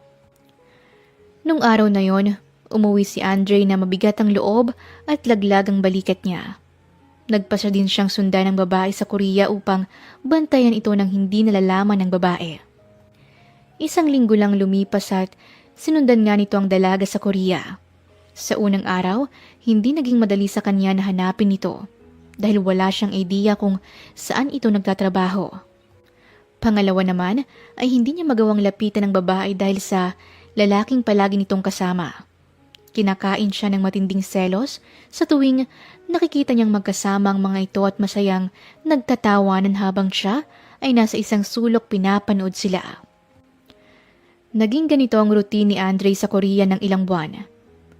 S1: Nung araw na yon, umuwi si Andre na mabigat ang loob at laglag ang balikat niya. Nagpasya din siyang sundan ng babae sa Korea upang bantayan ito ng hindi nalalaman ng babae. Isang linggo lang lumipas at sinundan nga nito ang dalaga sa Korea. Sa unang araw, hindi naging madali sa kanya na hanapin ito dahil wala siyang idea kung saan ito nagtatrabaho. Pangalawa naman ay hindi niya magawang lapitan ng babae dahil sa lalaking palagi nitong kasama. Kinakain siya ng matinding selos sa tuwing nakikita niyang magkasama ang mga ito at masayang nagtatawanan habang siya ay nasa isang sulok pinapanood sila. Naging ganito ang routine ni Andre sa Korea ng ilang buwan.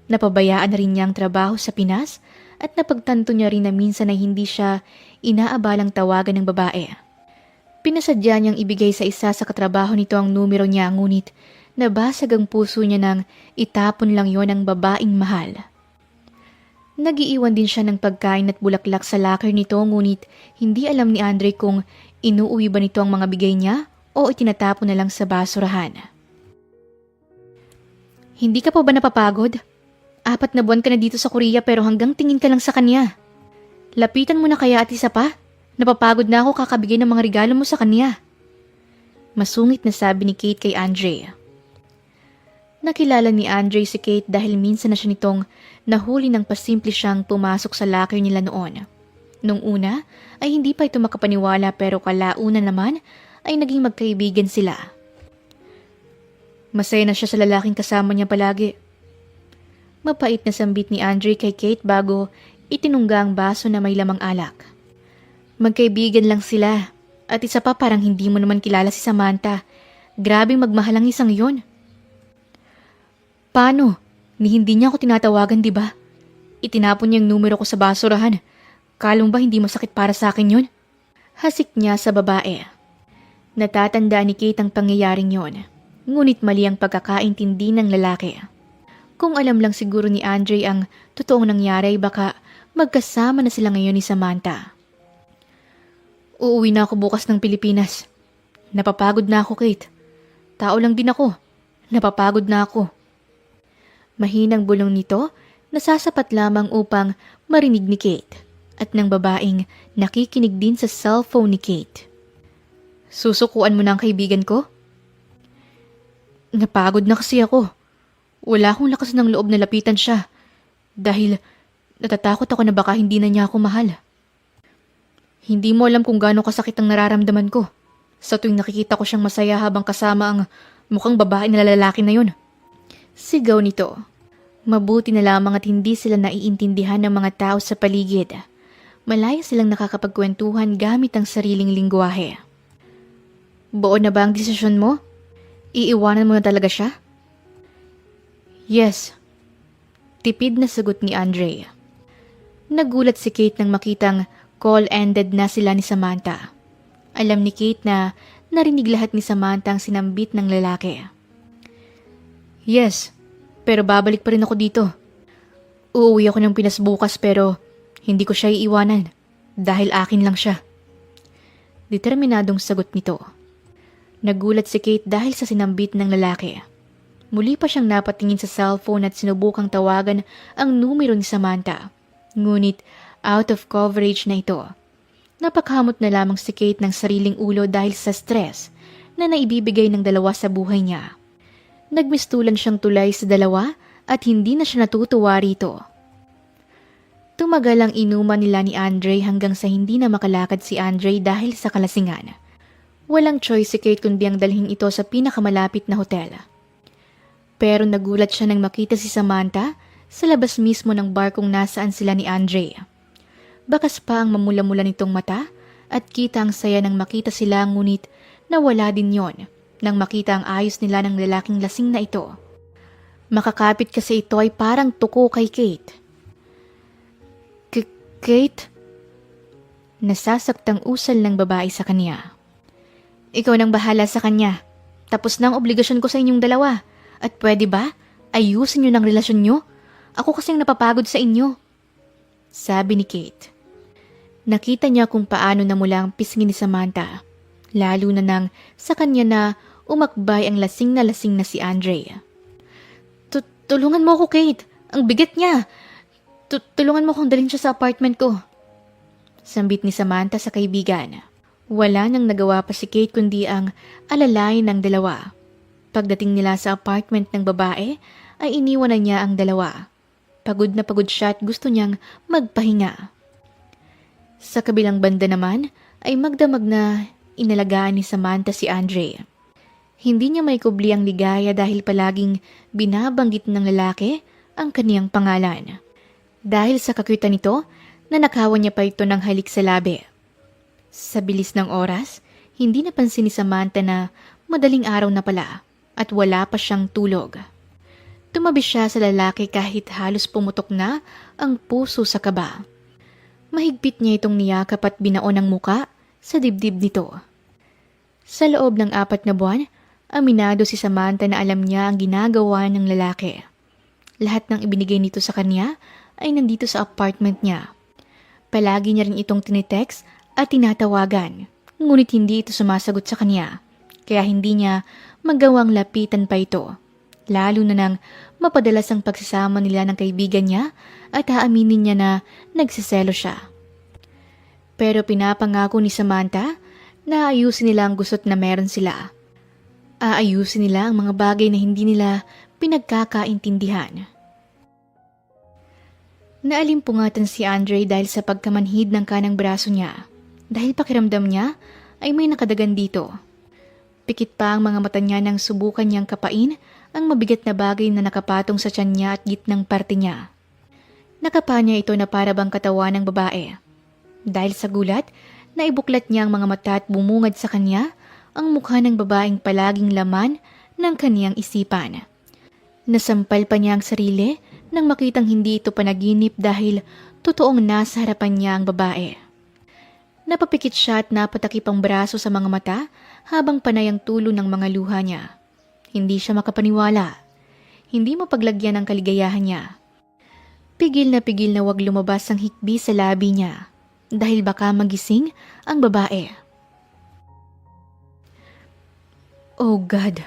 S1: Napabayaan na rin niya ang trabaho sa Pinas at napagtanto niya rin na minsan ay hindi siya inaabalang tawagan ng babae. Pinasadya niyang ibigay sa isa sa katrabaho nito ang numero niya, ngunit nabasag ang puso niya nang itapon lang yon ang babaeng mahal. Nagiiwan din siya ng pagkain at bulaklak sa locker nito, ngunit hindi alam ni Andre kung inuuwi ba nito ang mga bigay niya o itinatapon na lang sa basurahan. Hindi ka pa ba napapagod? 4 na buwan ka na dito sa Korea pero hanggang tingin ka lang sa kanya. Lapitan mo na kaya at isa pa? Napapagod na ako kakabigay ng mga regalo mo sa kanya. Masungit na sabi ni Kate kay Andre. Nakilala ni Andre si Kate dahil minsan na siya nitong nahuli ng pasimple siyang pumasok sa locker nila noon. Nung una ay hindi pa ito makapaniwala pero kalauna naman ay naging magkaibigan sila. Masaya na siya sa lalaking kasama niya palagi. Mapait na sambit ni Andre kay Kate bago itinungga ang baso na may lamang alak. Magkaibigan lang sila at isa pa parang hindi mo naman kilala si Samantha. Grabing magmahal ang isang yon. Paano? Ni hindi niya ako tinatawagan, di ba? Itinapon niya ang numero ko sa basurahan. Kalong ba hindi masakit para sa akin yon? Hasik niya sa babae. Natatandaan ni Kate ang pangyayaring yon. Ngunit mali ang pagkakaintindi ng lalaki. Kung alam lang siguro ni Andre ang totoong nangyari, baka magkasama na sila ngayon ni Samantha. Uuwi na ako bukas ng Pilipinas. Napapagod na ako, Kate. Tao lang din ako. Napapagod na ako. Mahinang bulong nito, nasasapat lamang upang marinig ni Kate at ng babaeng nakikinig din sa cellphone ni Kate. Susukuan mo na ang kaibigan ko? Napagod na kasi ako. Wala akong lakas ng loob na lapitan siya dahil natatakot ako na baka hindi na niya ako mahal. Hindi mo alam kung gaano kasakit ang nararamdaman ko sa tuwing nakikita ko siyang masaya habang kasama ang mukhang babae na lalaki na yun. Sigaw nito. Mabuti na lamang at hindi sila naiintindihan ng mga tao sa paligid. Malaya silang nakakapagkwentuhan gamit ang sariling lingwahe. Buo na ba ang desisyon mo? Iiwanan mo na talaga siya? Yes. Tipid na sagot ni Andre. Nagulat si Kate nang makitang call ended na sila ni Samantha. Alam ni Kate na narinig lahat ni Samantha ang sinambit ng lalaki. Yes, pero babalik pa rin ako dito. Uuwi ako ng Pinas bukas pero hindi ko siya iiwanan dahil akin lang siya. Determinadong sagot nito. Nagulat si Kate dahil sa sinambit ng lalaki. Muli pa siyang napatingin sa cellphone at sinubukang tawagan ang numero ni Samantha. Ngunit out of coverage na ito. Napakahamot na lamang si Kate ng sariling ulo dahil sa stress na naibibigay ng dalawa sa buhay niya. Nagmistulan siyang tulay sa dalawa at hindi na siya natutuwa rito. Tumagal ang inuman nila ni Andre hanggang sa hindi na makalakad si Andre dahil sa kalasingan. Walang choice si Kate kundi ang dalhin ito sa pinakamalapit na hotel. Pero nagulat siya nang makita si Samantha sa labas mismo ng bar kung nasaan sila ni Andre. Bakas pa ang mamula-mula nitong mata at kita ang saya nang makita sila, ngunit nawala din yon nang makita ang ayos nila ng lalaking lasing na ito. Makakapit kasi ito ay parang tuko kay Kate. Kate? Nasasaktang usal ng babae sa kanya. Ikaw nang bahala sa kanya. Tapos na ang obligasyon ko sa inyong dalawa. At pwede ba? Ayusin niyo ng relasyon niyo? Ako kasing napapagod sa inyo. Sabi ni Kate. Nakita niya kung paano namula ang pisngi ni Samantha. Lalo na nang sa kanya na umakbay ang lasing na si Andre. Tulungan mo ako, Kate. Ang bigat niya. Tulungan mo kong dalhin siya sa apartment ko. Sambit ni Samantha sa kaibigan. Wala nang nagawa pa si Kate kundi ang alalayan ng dalawa. Pagdating nila sa apartment ng babae, ay iniwan na niya ang dalawa. Pagod na pagod siya at gusto niyang magpahinga. Sa kabilang banda naman, ay magdamag na inalagaan ni Samantha si Andre. Hindi niya may kubli ang ligaya dahil palaging binabanggit ng lalaki ang kaniyang pangalan. Dahil sa kakyutan nito, nanakawan niya pa ito ng halik sa labi. Sa bilis ng oras, hindi napansin ni Samantha na madaling araw na pala at wala pa siyang tulog. Tumabi siya sa lalaki kahit halos pumutok na ang puso sa kaba. Mahigpit niya itong niyakap at binaon ang muka sa dibdib nito. Sa loob ng 4 na buwan, aminado si Samantha na alam niya ang ginagawa ng lalaki. Lahat ng ibinigay nito sa kanya ay nandito sa apartment niya. Palagi niya rin itong tinitext at tinatawagan, ngunit hindi ito sumasagot sa kanya, kaya hindi niya magawang lapitan pa ito, lalo na nang mapadalas ang pagsasama nila ng kaibigan niya at haaminin niya na nagsiselo siya. Pero pinapangako ni Samantha na ayusin nila ang gusot na meron sila. Aayusin nila ang mga bagay na hindi nila pinagkakaintindihan. Naalimpungatan si Andre dahil sa pagkamanhid ng kanang braso niya. Dahil pakiramdam niya ay may nakadagan dito. Pikit pa ang mga mata niya nang subukan niyang kapain ang mabigat na bagay na nakapatong sa tiyan niya at gitnang parte niya. Nakapa niya ito na para bang katawan ng babae. Dahil sa gulat, naibuklat niya ang mga mata at bumungad sa kanya ang mukha ng babaeng palaging laman ng kaniyang isipan. Nasampal pa niya ang sarili nang makitang hindi ito panaginip dahil totoong nasa harapan niya ang babae. Napapikit siya at napatakip ang braso sa mga mata habang panay ang tulo ng mga luha niya. Hindi siya makapaniwala. Hindi mapaglagyan ang kaligayahan niya. Pigil na wag lumabas ang hikbi sa labi niya dahil baka magising ang babae. Oh God,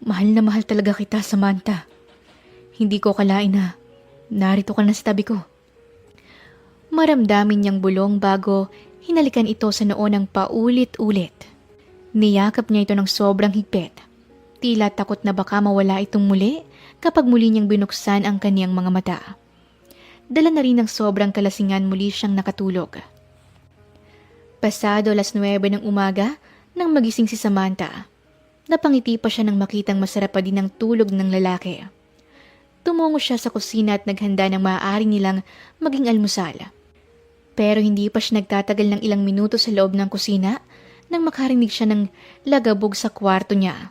S1: mahal na mahal talaga kita, Samantha. Hindi ko kalain na narito ka na sa tabi ko. Maramdamin niyang bulong bago hinalikan ito sa noo ng paulit-ulit. Niyakap niya ito ng sobrang higpit. Tila takot na baka mawala itong muli kapag muli niyang binuksan ang kaniyang mga mata. Dala na rin ng sobrang kalasingan, muli siyang nakatulog. Pasado 9:00 ng umaga nang magising si Samantha. Napangiti pa siya nang makitang masarap pa din ang tulog ng lalaki. Tumungo siya sa kusina at naghanda ng maaari nilang maging almusal. Pero hindi pa siya nagtatagal ng ilang minuto sa loob ng kusina nang makarinig siya ng lagabog sa kwarto niya.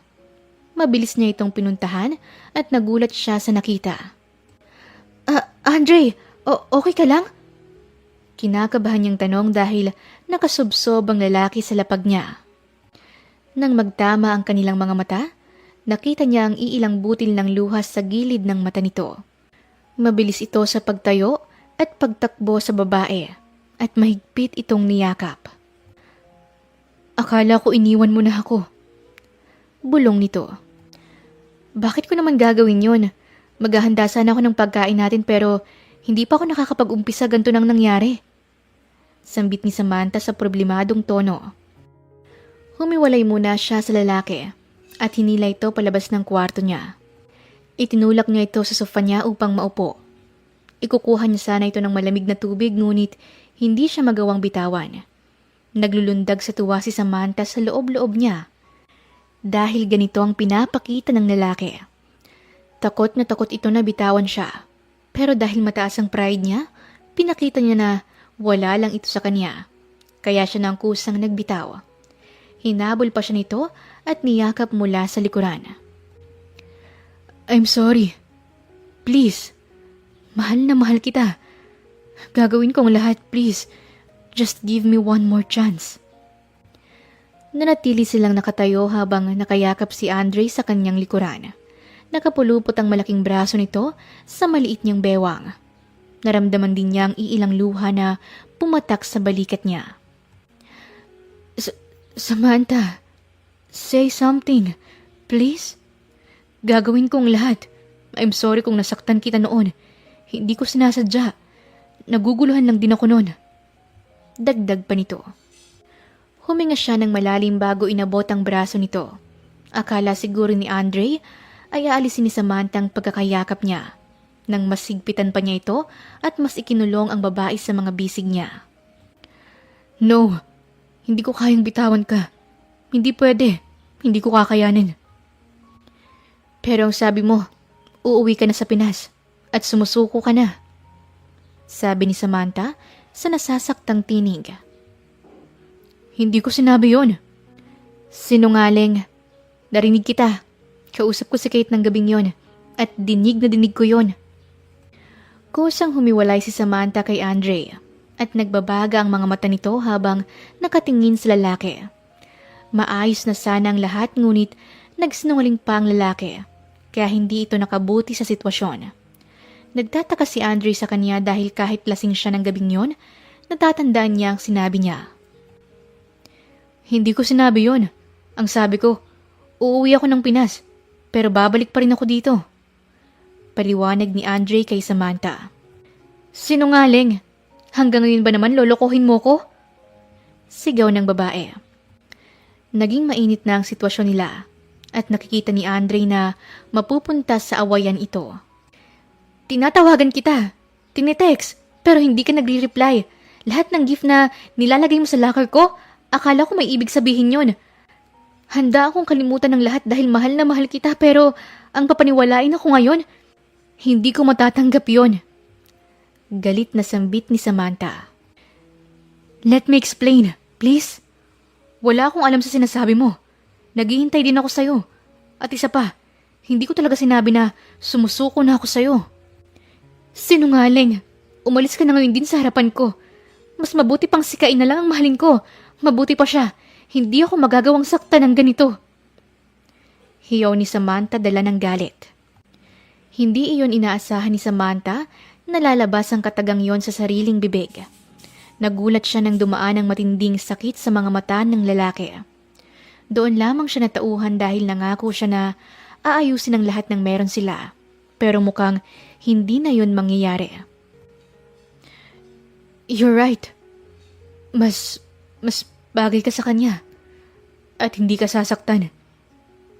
S1: Mabilis niya itong pinuntahan at nagulat siya sa nakita. Andre, okay ka lang? Kinakabahan niyang tanong dahil nakasubsob ang lalaki sa lapag niya. Nang magtama ang kanilang mga mata, nakita niya ang iilang butil ng luha sa gilid ng mata nito. Mabilis ito sa pagtayo at pagtakbo sa babae at mahigpit itong niyakap. Akala ko iniwan mo na ako. Bulong nito. Bakit ko naman gagawin yon? Maghahanda sana ako ng pagkain natin pero hindi pa ako nakakapag-umpisa, ganito nang nangyari. Sambit ni Samantha sa problemadong tono. Humiwalay muna siya sa lalaki at hinila ito palabas ng kwarto niya. Itinulak niya ito sa sofa niya upang maupo. Ikukuha niya sana ito ng malamig na tubig ngunit hindi siya magawang bitawan. Naglulundag sa tuwa si Samantha sa loob-loob niya. Dahil ganito ang pinapakita ng lalaki. Takot na takot ito na bitawan siya. Pero dahil mataas ang pride niya, pinakita niya na wala lang ito sa kanya. Kaya siya nang kusang nagbitaw. Hinabol pa siya nito at niyakap mula sa likuran. I'm sorry. Please. Mahal na mahal kita. Gagawin ko ang lahat, please. Just give me one more chance. Nanatili silang nakatayo habang nakayakap si Andre sa kanyang likuran. Nakapulupot ang malaking braso nito sa maliit niyang bewang. Naramdaman din niya ang iilang luha na pumatak sa balikat niya. Samantha, say something, please. Gagawin kong lahat. I'm sorry kung nasaktan kita noon. Hindi ko sinasadya. Naguguluhan lang din ako noon. Dagdag pa nito. Huminga siya ng malalim bago inabot ang braso nito. Akala siguro ni Andre ay aalisin ni Samantha ang pagkakayakap niya. Nang mas higpitan pa niya ito at mas ikinulong ang babae sa mga bisig niya. No, hindi ko kayang bitawan ka. Hindi pwede. Hindi ko kakayanin. Pero ang sabi mo, uuwi ka na sa Pinas at sumusuko ka na. Sabi ni Samantha sa nasasaktang tinig. Hindi ko sinabi yon. Sinungaling. Narinig kita. Kausap ko si Kate ng gabing yon at dinig na dinig ko yon. Kusang humiwalay si Samantha kay Andre at nagbabaga ang mga mata nito habang nakatingin sa lalaki. Maayos na sana ang lahat ngunit nagsinungaling pa ang lalaki kaya hindi ito nakabuti sa sitwasyon. Nagtataka si Andre sa kanya dahil kahit lasing siya ng gabing yon, natatandaan niya ang sinabi niya. Hindi ko sinabi yon. Ang sabi ko, uuwi ako ng Pinas, pero babalik pa rin ako dito. Paliwanag ni Andre kay Samantha. Sinungaling! Hanggang ngayon ba naman lolokohin mo ko? Sigaw ng babae. Naging mainit na ang sitwasyon nila at nakikita ni Andre na mapupunta sa awayan ito. Tinatawagan kita, tinitext, pero hindi ka nagre-reply. Lahat ng gift na nilalagay mo sa locker ko, akala ko may ibig sabihin yon. Handa akong kalimutan ng lahat dahil mahal na mahal kita pero ang papaniwalain ako ngayon, hindi ko matatanggap yon. Galit na sambit ni Samantha. Let me explain, please. Wala akong alam sa sinasabi mo. Naghihintay din ako sa'yo. At isa pa, hindi ko talaga sinabi na sumusuko na ako sa'yo. Sinungaling. Umalis ka na ngayon din sa harapan ko. Mas mabuti pang sikain na lang ang mahalin ko. Mabuti pa siya. Hindi ako magagawang sakta ng ganito. Hiyaw ni Samantha dala ng galit. Hindi iyon inaasahan ni Samantha na lalabas ang katagang yon sa sariling bibig. Nagulat siya nang dumaan ang matinding sakit sa mga mata ng lalaki. Doon lamang siya natauhan dahil nangako siya na aayusin ang lahat ng meron sila. Pero mukhang hindi na yon mangyayari. You're right. Mas bagay ka sa kanya. At hindi ka sasaktan.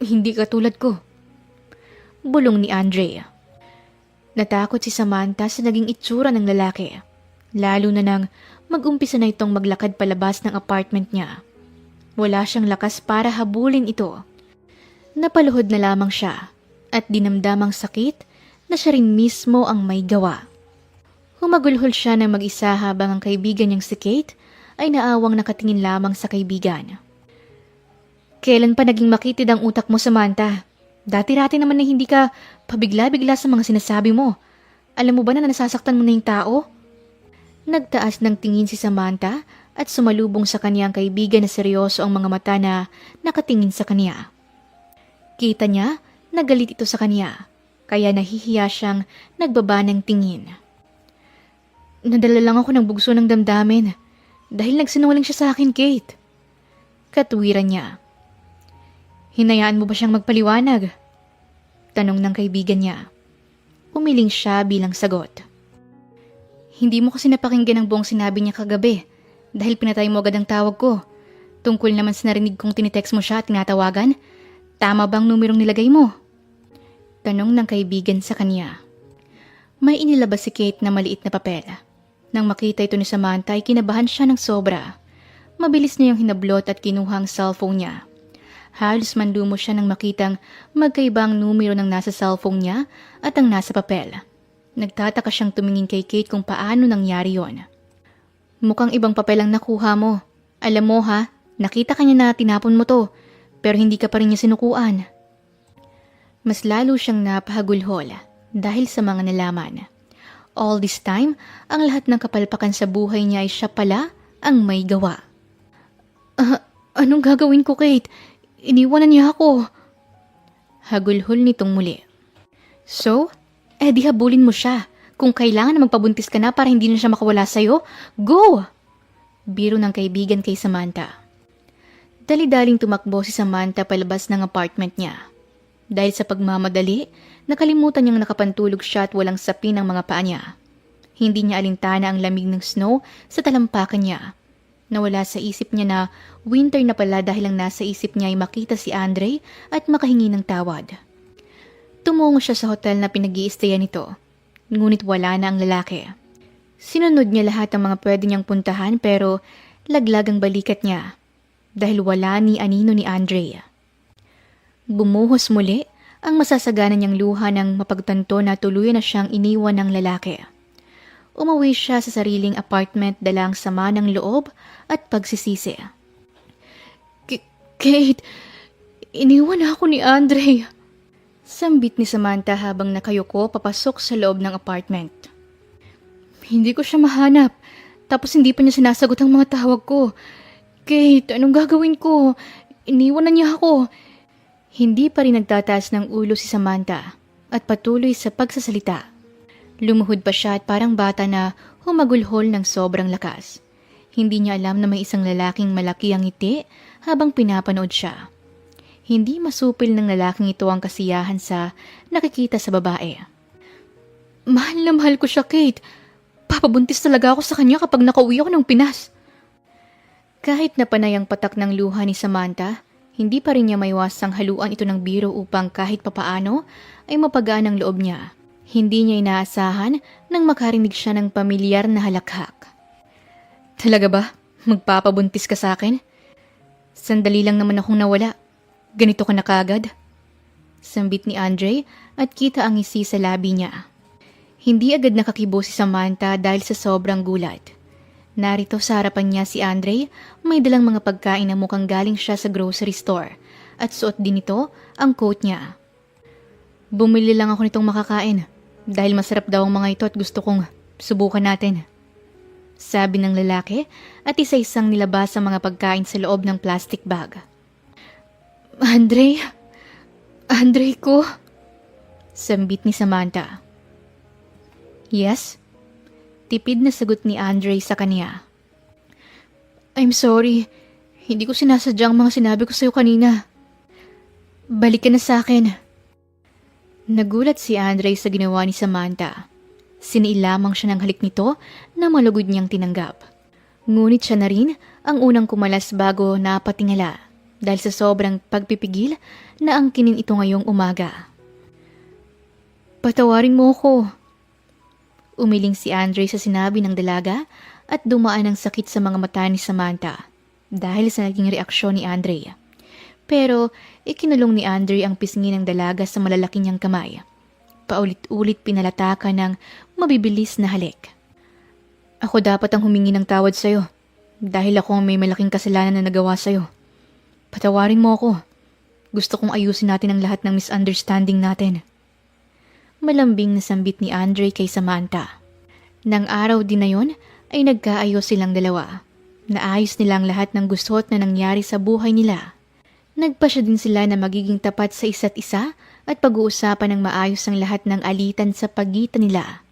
S1: Hindi ka tulad ko. Bulong ni Andre. Natakot si Samantha sa naging itsura ng lalaki. Lalo na nang mag-umpisa na itong maglakad palabas ng apartment niya. Wala siyang lakas para habulin ito. Napaluhod na lamang siya at dinamdamang sakit na siya rin mismo ang may gawa. Humagulhol siya ng mag-isa habang ang kaibigan niyang si Kate ay naawang nakatingin lamang sa kaibigan. Kailan pa naging makitid ang utak mo, Samantha? Dati-rati naman na hindi ka pabigla-bigla sa mga sinasabi mo. Alam mo ba na nasasaktan mo na yung tao? Nagtaas ng tingin si Samantha at sumalubong sa kanyang kaibigan na seryoso ang mga mata na nakatingin sa kanya. Kita niya na galit ito sa kanya, kaya nahihiya siyang nagbaba ng tingin. Nadala lang ako ng bugso ng damdamin dahil nagsinungaling siya sa akin, Kate. Katwiran niya. Hinayaan mo ba siyang magpaliwanag? Tanong ng kaibigan niya. Umiling siya bilang sagot. Hindi mo kasi napakinggan ang buong sinabi niya kagabi dahil pinatay mo agad ang tawag ko. Tungkol naman sa narinig kong tinitext mo siya at tinatawagan, Tama bang numerong nilagay mo? Tanong ng kaibigan sa kanya. May inilabas si Kate na maliit na papel. Nang makita ito ni Samantha ay kinabahan siya ng sobra. Mabilis niyang hinablot at kinuha ang cellphone niya. Halos manlumo siya nang makitang magkaibang numero ng nasa cellphone niya at ang nasa papel. Nagtataka siyang tumingin kay Kate kung paano nangyari yon. Mukhang ibang papel ang nakuha mo. Alam mo ha, nakita ka niya na tinapon mo to, pero hindi ka pa rin niya sinukuan. Mas lalo siyang napahagulhol dahil sa mga nalaman. All this time, ang lahat ng kapalpakan sa buhay niya ay siya pala ang may gawa. Anong gagawin ko, Kate? Iniwanan niya ako. Hagulhol nitong muli. So, di habulin mo siya. Kung kailangan na magpabuntis ka na para hindi na siya makawala sa'yo, go! Biro ng kaibigan kay Samantha. Dali-daling tumakbo si Samantha palabas ng apartment niya. Dahil sa pagmamadali, nakalimutan niyang nakapantulog siya at walang sapin ang mga paa niya. Hindi niya alintana ang lamig ng snow sa talampakan niya. Nawala sa isip niya na winter na pala dahil ang nasa isip niya ay makita si Andre at makahingi ng tawad. Tumungo siya sa hotel na pinag-iistayan nito, ngunit wala na ang lalaki. Sinunod niya lahat ng mga pwede niyang puntahan pero laglag ang balikat niya dahil wala ni anino ni Andre. Bumuhos muli ang masasagana niyang luha ng mapagtanto na tuluyan na siyang iniwan ng lalaki. Umuwi siya sa sariling apartment dala ang sama ng loob at pagsisisi. Kate, iniwan ako ni Andre. Sambit ni Samantha habang nakayuko papasok sa loob ng apartment. Hindi ko siya mahanap, tapos hindi pa niya sinasagot ang mga tawag ko. Kate, anong gagawin ko? Iniwan na niya ako. Hindi pa rin nagtataas ng ulo si Samantha at patuloy sa pagsasalita. Lumuhod pa siya at parang bata na humagulhol ng sobrang lakas. Hindi niya alam na may isang lalaking malaki ang ngiti habang pinapanood siya. Hindi masupil ng lalaking ito ang kasiyahan sa nakikita sa babae. Mahal na mahal ko siya, Kate. Papabuntis talaga ako sa kanya kapag nakauwi ako ng Pinas. Kahit na panay ang patak ng luha ni Samantha, hindi pa rin niya maiwasang haluan ito ng biro upang kahit papaano ay mapagaan ang loob niya. Hindi niya inaasahan nang makarinig siya ng pamilyar na halakhak. Talaga ba? Magpapabuntis ka sa akin? Sandali lang naman akong nawala. Ganito ka na kaagad? Sambit ni Andre at kita ang ngisi sa labi niya. Hindi agad nakakibo si Samantha dahil sa sobrang gulat. Narito sa harapan niya si Andre, may dalang mga pagkain na mukhang galing siya sa grocery store at suot din ito ang coat niya. Bumili lang ako nitong makakain dahil masarap daw ang mga ito at gusto kong subukan natin. Sabi ng lalaki at isa-isang nilabas ang mga pagkain sa loob ng plastic bag. Andre ko, sambit ni Samantha. Yes? Tipid na sagot ni Andre sa kanya. I'm sorry. Hindi ko sinasadya ang mga sinabi ko sa'yo kanina. Balik ka na sa akin. Nagulat si Andre sa ginawa ni Samantha. Siniilamang siya ng halik nito na malugod niyang tinanggap. Ngunit siya na rin ang unang kumalas bago napatingala dahil sa sobrang pagpipigil na angkinin ito ngayong umaga. Patawarin mo ako. Umiling si Andre sa sinabi ng dalaga at dumaan ang sakit sa mga mata ni Samantha dahil sa naging reaksyon ni Andre. Pero ikinulong ni Andre ang pisngi ng dalaga sa malalaki niyang kamay. Paulit-ulit pinalatakan ng mabibilis na halik. Ako dapat ang humingi ng tawad sa'yo dahil ako ang may malaking kasalanan na nagawa sa'yo. Patawarin mo ako. Gusto kong ayusin natin ang lahat ng misunderstanding natin. Malambing na sambit ni Andre kay Samantha. Nang araw din na yon ay nagkaayos silang dalawa. Naayos nila ang lahat ng gusot na nangyari sa buhay nila. Nagpasya din sila na magiging tapat sa isa't isa at pag-uusapan ng maayos ang lahat ng alitan sa pagitan nila.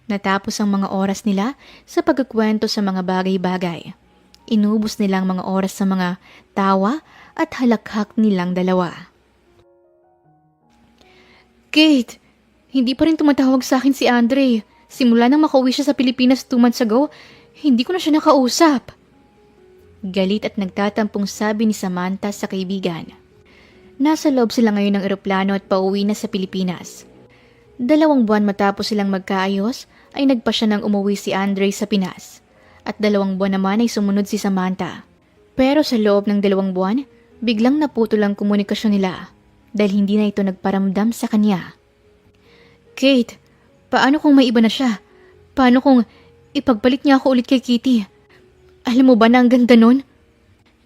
S1: Natapos ang mga oras nila sa pagkukwento sa mga bagay-bagay. Inubos nila ang mga oras sa mga tawa at halakhak nilang dalawa. Kate! Hindi pa rin tumatawag sa akin si Andre. Simula nang makauwi siya sa Pilipinas 2 months ago, hindi ko na siya nakausap. Galit at nagtatampong sabi ni Samantha sa kaibigan. Nasa loob sila ngayon ng eroplano at pauwi na sa Pilipinas. 2 buwan matapos silang magkaayos ay nagpa siya nang umuwi si Andre sa Pinas. At 2 buwan naman ay sumunod si Samantha. Pero sa loob ng 2 buwan, biglang naputol ang komunikasyon nila dahil hindi na ito nagparamdam sa kanya. Kate, paano kung may iba na siya? Paano kung ipagpalit niya ako ulit kay Kitty? Alam mo ba na ang ganda nun?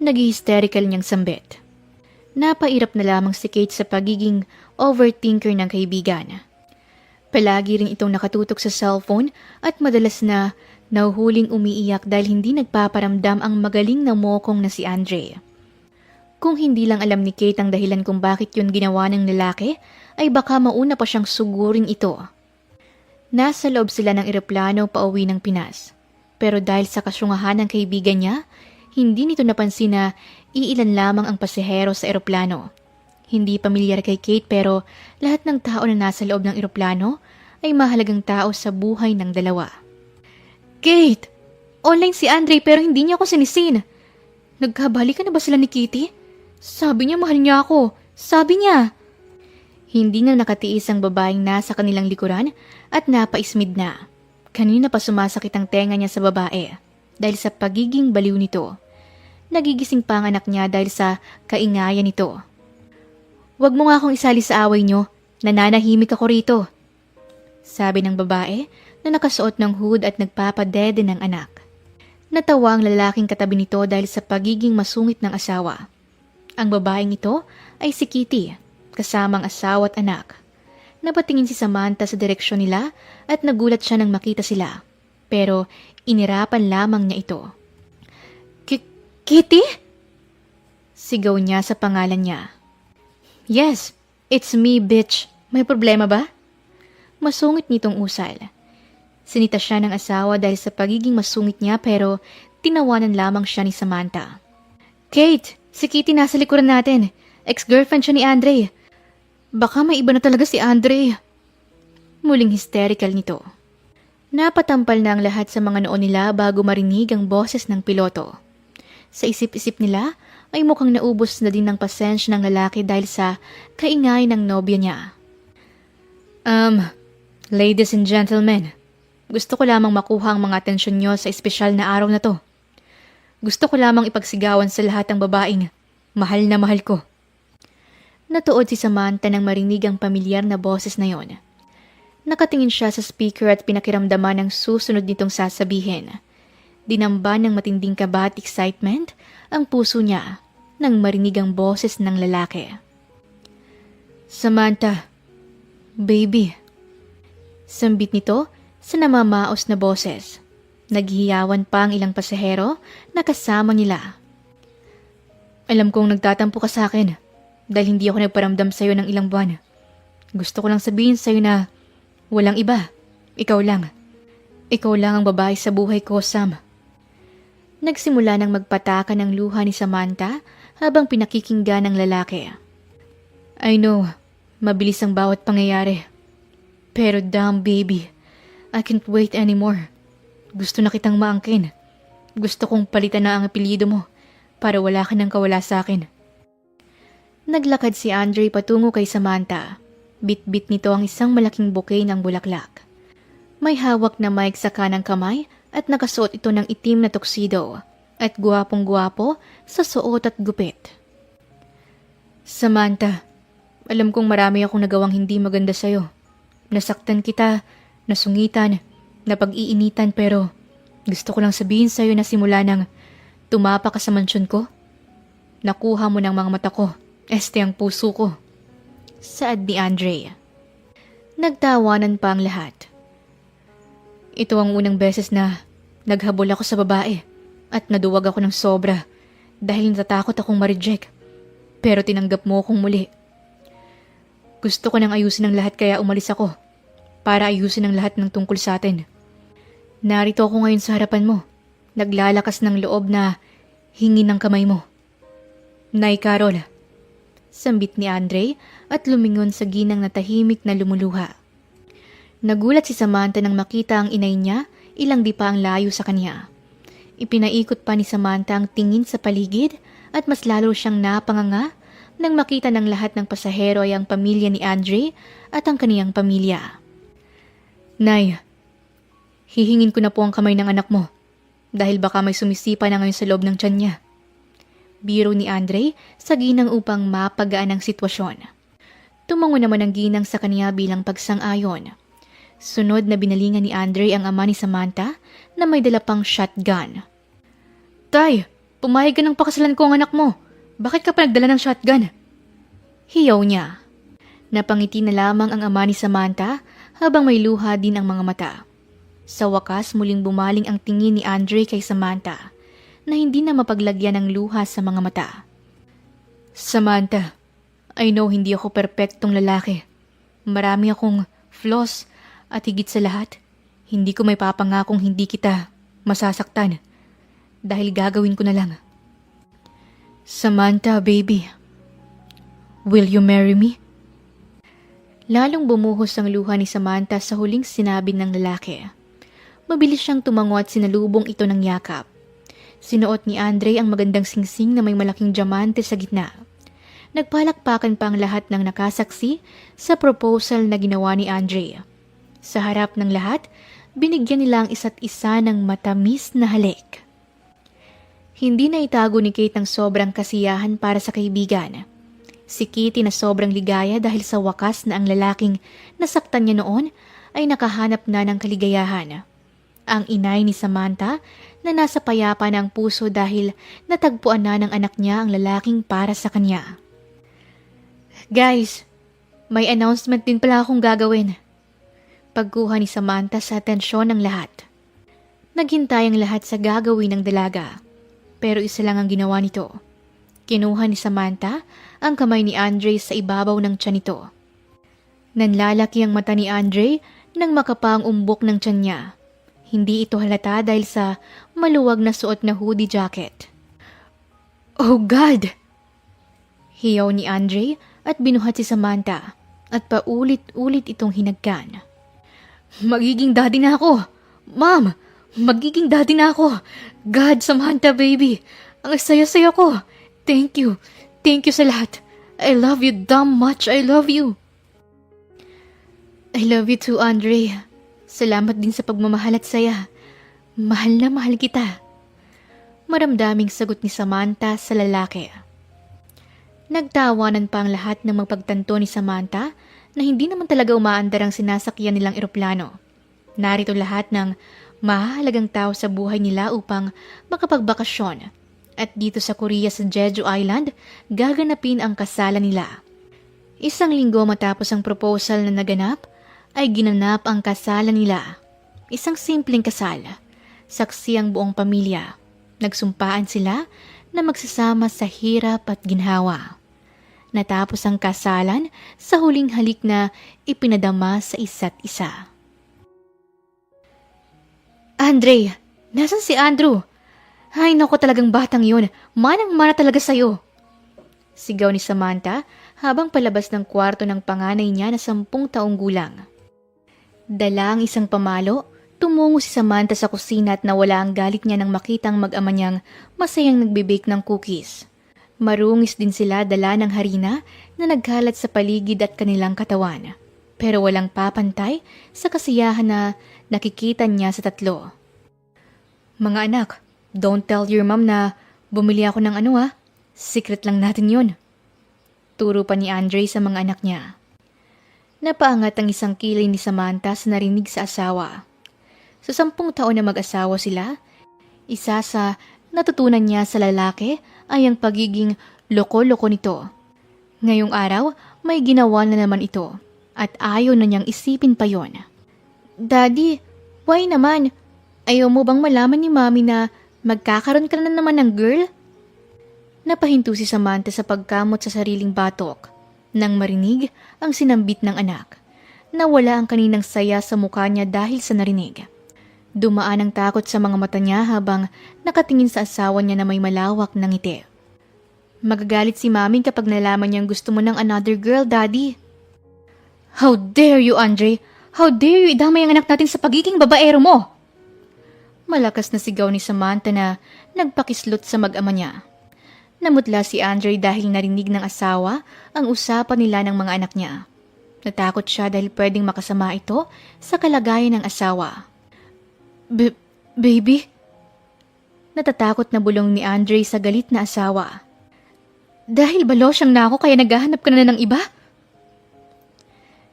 S1: Nag-hysterical niyang sambit. Napairap na lamang si Kate sa pagiging overthinker ng kaibigan. Palagi rin itong nakatutok sa cellphone at madalas na nahuhuling umiiyak dahil hindi nagpaparamdam ang magaling na mokong na si Andre. Kung hindi lang alam ni Kate ang dahilan kung bakit yun ginawa ng lalaki, ay baka mauna pa siyang sugurin ito. Nasa loob sila ng eroplano pauwi ng Pinas. Pero dahil sa kasyungahan ng kaibigan niya, hindi nito napansin na iilan lamang ang pasahero sa eroplano. Hindi pamilyar kay Kate pero lahat ng tao na nasa loob ng eroplano ay mahalagang tao sa buhay ng dalawa. Kate! Online si Andre pero hindi niya ako sinisin. Nagkabalikan na ba sila ni Kitty? Sabi niya mahal niya ako. Sabi niya. Hindi na nakatiis ang babaeng nasa kanilang likuran at napaismid na. Kanina pa sumasakit ang tenga niya sa babae dahil sa pagiging baliw nito. Nagigising pa ang anak niya dahil sa kaingayan nito. Huwag mo nga akong isali sa away niyo. Nananahimik ako rito. Sabi ng babae na nakasuot ng hood at nagpapadede ng anak. Natawa ang lalaking katabi nito dahil sa pagiging masungit ng asawa. Ang babaeng ito ay si Kitty, kasamang asawa at anak. Napatingin si Samantha sa direksyon nila at nagulat siya nang makita sila. Pero inirapan lamang niya ito. Kitty? Sigaw niya sa pangalan niya. Yes, it's me, bitch. May problema ba? Masungit nitong usal. Sinita siya ng asawa dahil sa pagiging masungit niya pero tinawanan lamang siya ni Samantha. Kate, si Kitty nasa likuran natin. Ex-girlfriend siya ni Andre. Baka may iba na talaga si Andre. Muling hysterical nito. Napatampal na ang lahat sa mga noon nila bago marinig ang boses ng piloto. Sa isip-isip nila ay mukhang naubos na din ng pasensya ng lalaki dahil sa kaingay ng nobya niya. Ladies and gentlemen, gusto ko lamang makuha ang mga atensyon nyo sa espesyal na araw na to. Gusto ko lamang ipagsigawan sa lahat ng babaeng mahal na mahal ko. Natuod si Samantha nang marinig ang pamilyar na boses na yon. Nakatingin siya sa speaker at pinakiramdaman ang susunod nitong sasabihin. Dinamba ng matinding kaba at excitement ang puso niya nang marinig ang boses ng lalaki. Samantha, baby. Sambit nito sa namamaos na boses. Naghihiyawan pa ang ilang pasahero na kasama nila. Alam kong nagtatampo ka sa akin dahil hindi ako nagparamdam sa'yo ng ilang buwan. Gusto ko lang sabihin sa'yo na walang iba. Ikaw lang. Ikaw lang ang babae sa buhay ko, Sam. Nagsimula ng magpataka ng luha ni Samantha habang pinakikinggan ng lalaki. I know, mabilis ang bawat pangyayari. Pero damn baby, I can't wait anymore. Gusto na kitang maangkin. Gusto kong palitan na ang apelyido mo para wala ka nang kawala sa akin. Naglakad si Andre patungo kay Samantha. Bit-bit nito ang isang malaking bouquet ng bulaklak. May hawak na mic sa kanang kamay at nakasuot ito ng itim na tuxedo at guwapong-guwapo sa suot at gupit. Samantha, alam kong marami akong nagawang hindi maganda sa'yo. Nasaktan kita, nasungitan, napag-iinitan pero gusto ko lang sabihin sa'yo na simula nang tumapa ka sa mansyon ko, nakuha mo ng mga mata ko, ang puso ko. Saad ni Andre. Nagtawanan pa ang lahat. Ito ang unang beses na naghabol ako sa babae at naduwag ako ng sobra dahil natatakot akong ma-reject. Pero tinanggap mo akong muli. Gusto ko nang ayusin ang lahat kaya umalis ako para ayusin ang lahat ng tungkol sa atin. Narito ako ngayon sa harapan mo, naglalakas ng loob na hingin ng kamay mo. Nay Carol, sambit ni Andre at lumingon sa ginang na tahimik na lumuluha. Nagulat si Samantha nang makita ang inay niya, ilang di pa ang layo sa kanya. Ipinaikot pa ni Samantha ang tingin sa paligid at mas lalo siyang napanganga nang makita ng lahat ng pasahero ay ang pamilya ni Andre at ang kaniyang pamilya. Nay, hihingin ko na po ang kamay ng anak mo dahil baka may sumisipa na ngayon sa loob ng tiyan niya. Biro ni Andre sa ginang upang mapagaan ang sitwasyon. Tumango naman ang ginang sa kaniya bilang pagsang-ayon. Sunod na binalingan ni Andre ang ama ni Samantha na may dala pang shotgun. Tay, pumayag ka ng pakasalan ko ang anak mo. Bakit ka pa nagdala ng shotgun? Hiyaw niya. Napangiti na lamang ang ama ni Samantha habang may luha din ang mga mata. Sa wakas muling bumaling ang tingin ni Andre kay Samantha na hindi na mapaglagyan ng luha sa mga mata. Samantha, I know hindi ako perpektong lalaki. Marami akong flaws at higit sa lahat, hindi ko may papangakong hindi kita masasaktan dahil gagawin ko na lang. Samantha, baby, will you marry me? Lalong bumuhos ang luha ni Samantha sa huling sinabi ng lalaki. Mabilis siyang tumango at sinalubong ito ng yakap. Sinuot ni Andre ang magandang singsing na may malaking diamante sa gitna. Nagpalakpakan pa ang lahat ng nakasaksi sa proposal na ginawa ni Andre. Sa harap ng lahat, binigyan nila ang isa't isa ng matamis na halik. Hindi na itago ni Kate ang sobrang kasiyahan para sa kaibigan. Si Kitty na sobrang ligaya dahil sa wakas na ang lalaking nasaktan niya noon ay nakahanap na ng kaligayahan. Ang inay ni Samantha na nasa payapa na ang puso dahil natagpuan na ng anak niya ang lalaking para sa kanya. Guys, may announcement din pala akong gagawin. Pagkuha ni Samantha sa atensyon ng lahat. Naghintay ang lahat sa gagawin ng dalaga. Pero isa lang ang ginawa nito. Kinuha ni Samantha ang kamay ni Andre sa ibabaw ng tiyan nito. Nanlalaki ang mata ni Andre nang makapa ang umbok ng tiyan niya. Hindi ito halata dahil sa maluwag na suot na hoodie jacket. Oh God! Hiyaw ni Andre at binuhat si Samantha at paulit-ulit itong hinagkan. Magiging daddy na ako! Mom! Magiging daddy na ako! God, Samantha baby! Ang saya-saya ko! Thank you! Thank you sa lahat! I love you damn much! I love you! I love you too, Andre. Salamat din sa pagmamahal at saya. Mahal na mahal kita. Maramdaming sagot ni Samantha sa lalaki. Nagtawanan pa ang lahat ng magpagtanto ni Samantha na hindi naman talaga umaandar ang sinasakyan nilang eroplano. Narito lahat ng mahalagang tao sa buhay nila upang makapagbakasyon. At dito sa Korea sa Jeju Island, gaganapin ang kasalan nila. Isang linggo matapos ang proposal na naganap, ay ginanap ang kasalan nila. Isang simpleng kasal. Saksi ang buong pamilya. Nagsumpaan sila na magsasama sa hirap at ginhawa. Natapos ang kasalan sa huling halik na ipinadama sa isa't isa. Andre! Nasaan si Andrew? Ay, naku talagang batang yun. Manang-mana talaga sa'yo. Sigaw ni Samantha habang palabas ng kwarto ng panganay niya na 10 taong gulang. Dala ang isang pamalo, tumungo si Samantha sa kusina at nawala ang galit niya nang makitang mag-ama niyang masayang nagbe-bake ng cookies. Marungis din sila dala ng harina na nagkalat sa paligid at kanilang katawan. Pero walang papantay sa kasiyahan na nakikita niya sa tatlo. Mga anak, don't tell your mom na bumili ako ng secret lang natin yun. Turo pa ni Andre sa mga anak niya. Napaangat ang isang kilay ni Samantha sa narinig sa asawa. Sa 10 taon na mag-asawa sila, isa sa natutunan niya sa lalaki ay ang pagiging loko-loko nito. Ngayong araw, may ginawa na naman ito at ayaw na niyang isipin pa yon. Daddy, why naman? Ayaw mo bang malaman ni Mami na magkakaroon ka na naman ng girl? Napahinto si Samantha sa pagkamot sa sariling batok. Nang marinig ang sinambit ng anak, nawala ang kaninang saya sa mukha niya dahil sa narinig. Dumaan ang takot sa mga mata niya habang nakatingin sa asawa niya na may malawak na ngiti. Magagalit si Mami kapag nalaman niyang gusto mo ng another girl, Daddy. How dare you, Andre? How dare you idamay ang anak natin sa pagiging babaero mo? Malakas na sigaw ni Samantha na nagpakislot sa mag-ama niya. Namutla si Andre dahil narinig ng asawa ang usapan nila ng mga anak niya. Natakot siya dahil pwedeng makasama ito sa kalagayan ng asawa. Baby? Natatakot na bulong ni Andre sa galit na asawa. Dahil ba losyang na ako kaya naghahanap ka na ng iba?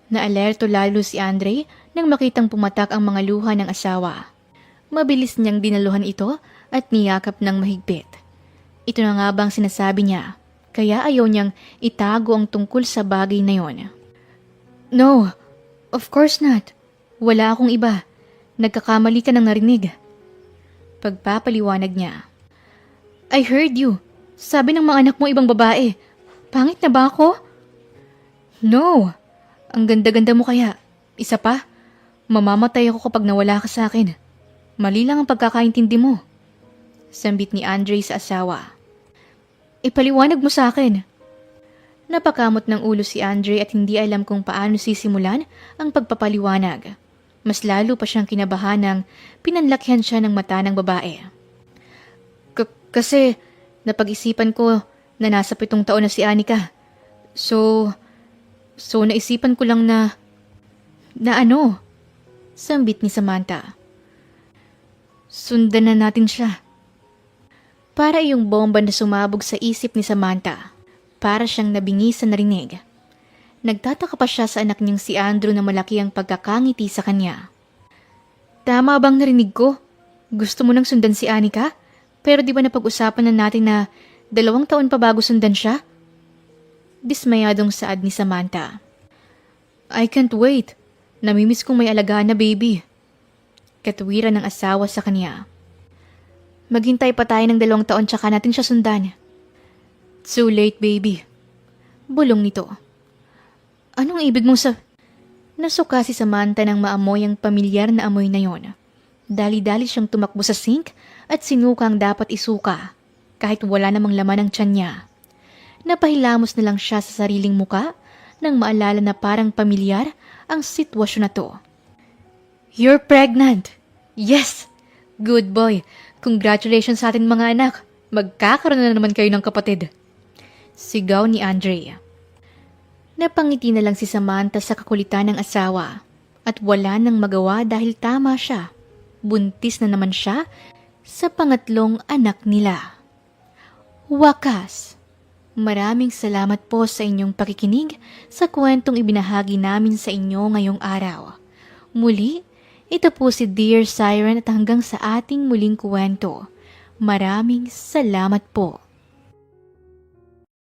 S1: Naalerto lalo si Andre nang makitang pumatak ang mga luha ng asawa. Mabilis niyang dinaluhan ito at niyakap ng mahigpit. Ito na nga bang sinasabi niya, kaya ayaw niyang itago ang tungkol sa bagay na yon. No, of course not. Wala akong iba. Nagkakamali ka ng narinig. Pagpapaliwanag niya. I heard you. Sabi ng mga anak mo ibang babae. Pangit na ba ako? No. Ang ganda-ganda mo kaya. Isa pa, mamamatay ako kapag nawala ka sa akin. Mali lang ang pagkakaintindi mo. Sambit ni Andre sa asawa. Ipaliwanag mo sa akin. Napakamot ng ulo si Andre at hindi alam kung paano sisimulan ang pagpapaliwanag. Mas lalo pa siyang kinabahan nang pinanlakihan siya ng mata ng babae. Kasi napag-isipan ko na nasa 7 taon na si Anika. So naisipan ko lang na ano? Sambit ni Samantha. Sundan na natin siya. Para iyong bomba na sumabog sa isip ni Samantha. Para siyang nabingi sa narinig. Nagtataka pa siya sa anak niyang si Andrew na malaki ang pagkakangiti sa kanya. Tama bang narinig ko? Gusto mo nang sundan si Anika? Pero di ba napag-usapan na natin na 2 taon pa bago sundan siya? Dismayadong saad ni Samantha. I can't wait. Namimiss kong may alagaan na baby. Katuwiran ng asawa sa kanya. Maghintay pa tayo ng 2 taon tsaka natin siya sundan. Too late, baby. Bulong nito. Anong ibig mong Nasuka si Samantha nang maamoy ang pamilyar na amoy na yon. Dali-dali siyang tumakbo sa sink at sinuka ang dapat isuka, kahit wala namang laman ang tiyan niya. Napahilamos na lang siya sa sariling muka nang maalala na parang pamilyar ang sitwasyon na to. You're pregnant! Yes! Good boy! Congratulations sa atin mga anak! Magkakaroon na naman kayo ng kapatid! Sigaw ni Andre. Napangiti na lang si Samantha sa kakulitan ng asawa at wala nang magawa dahil tama siya. Buntis na naman siya sa pangatlong anak nila. Wakas! Maraming salamat po sa inyong pakikinig sa kwentong ibinahagi namin sa inyo ngayong araw. Muli, ito po si Dear Siren at hanggang sa ating muling kwento. Maraming salamat po.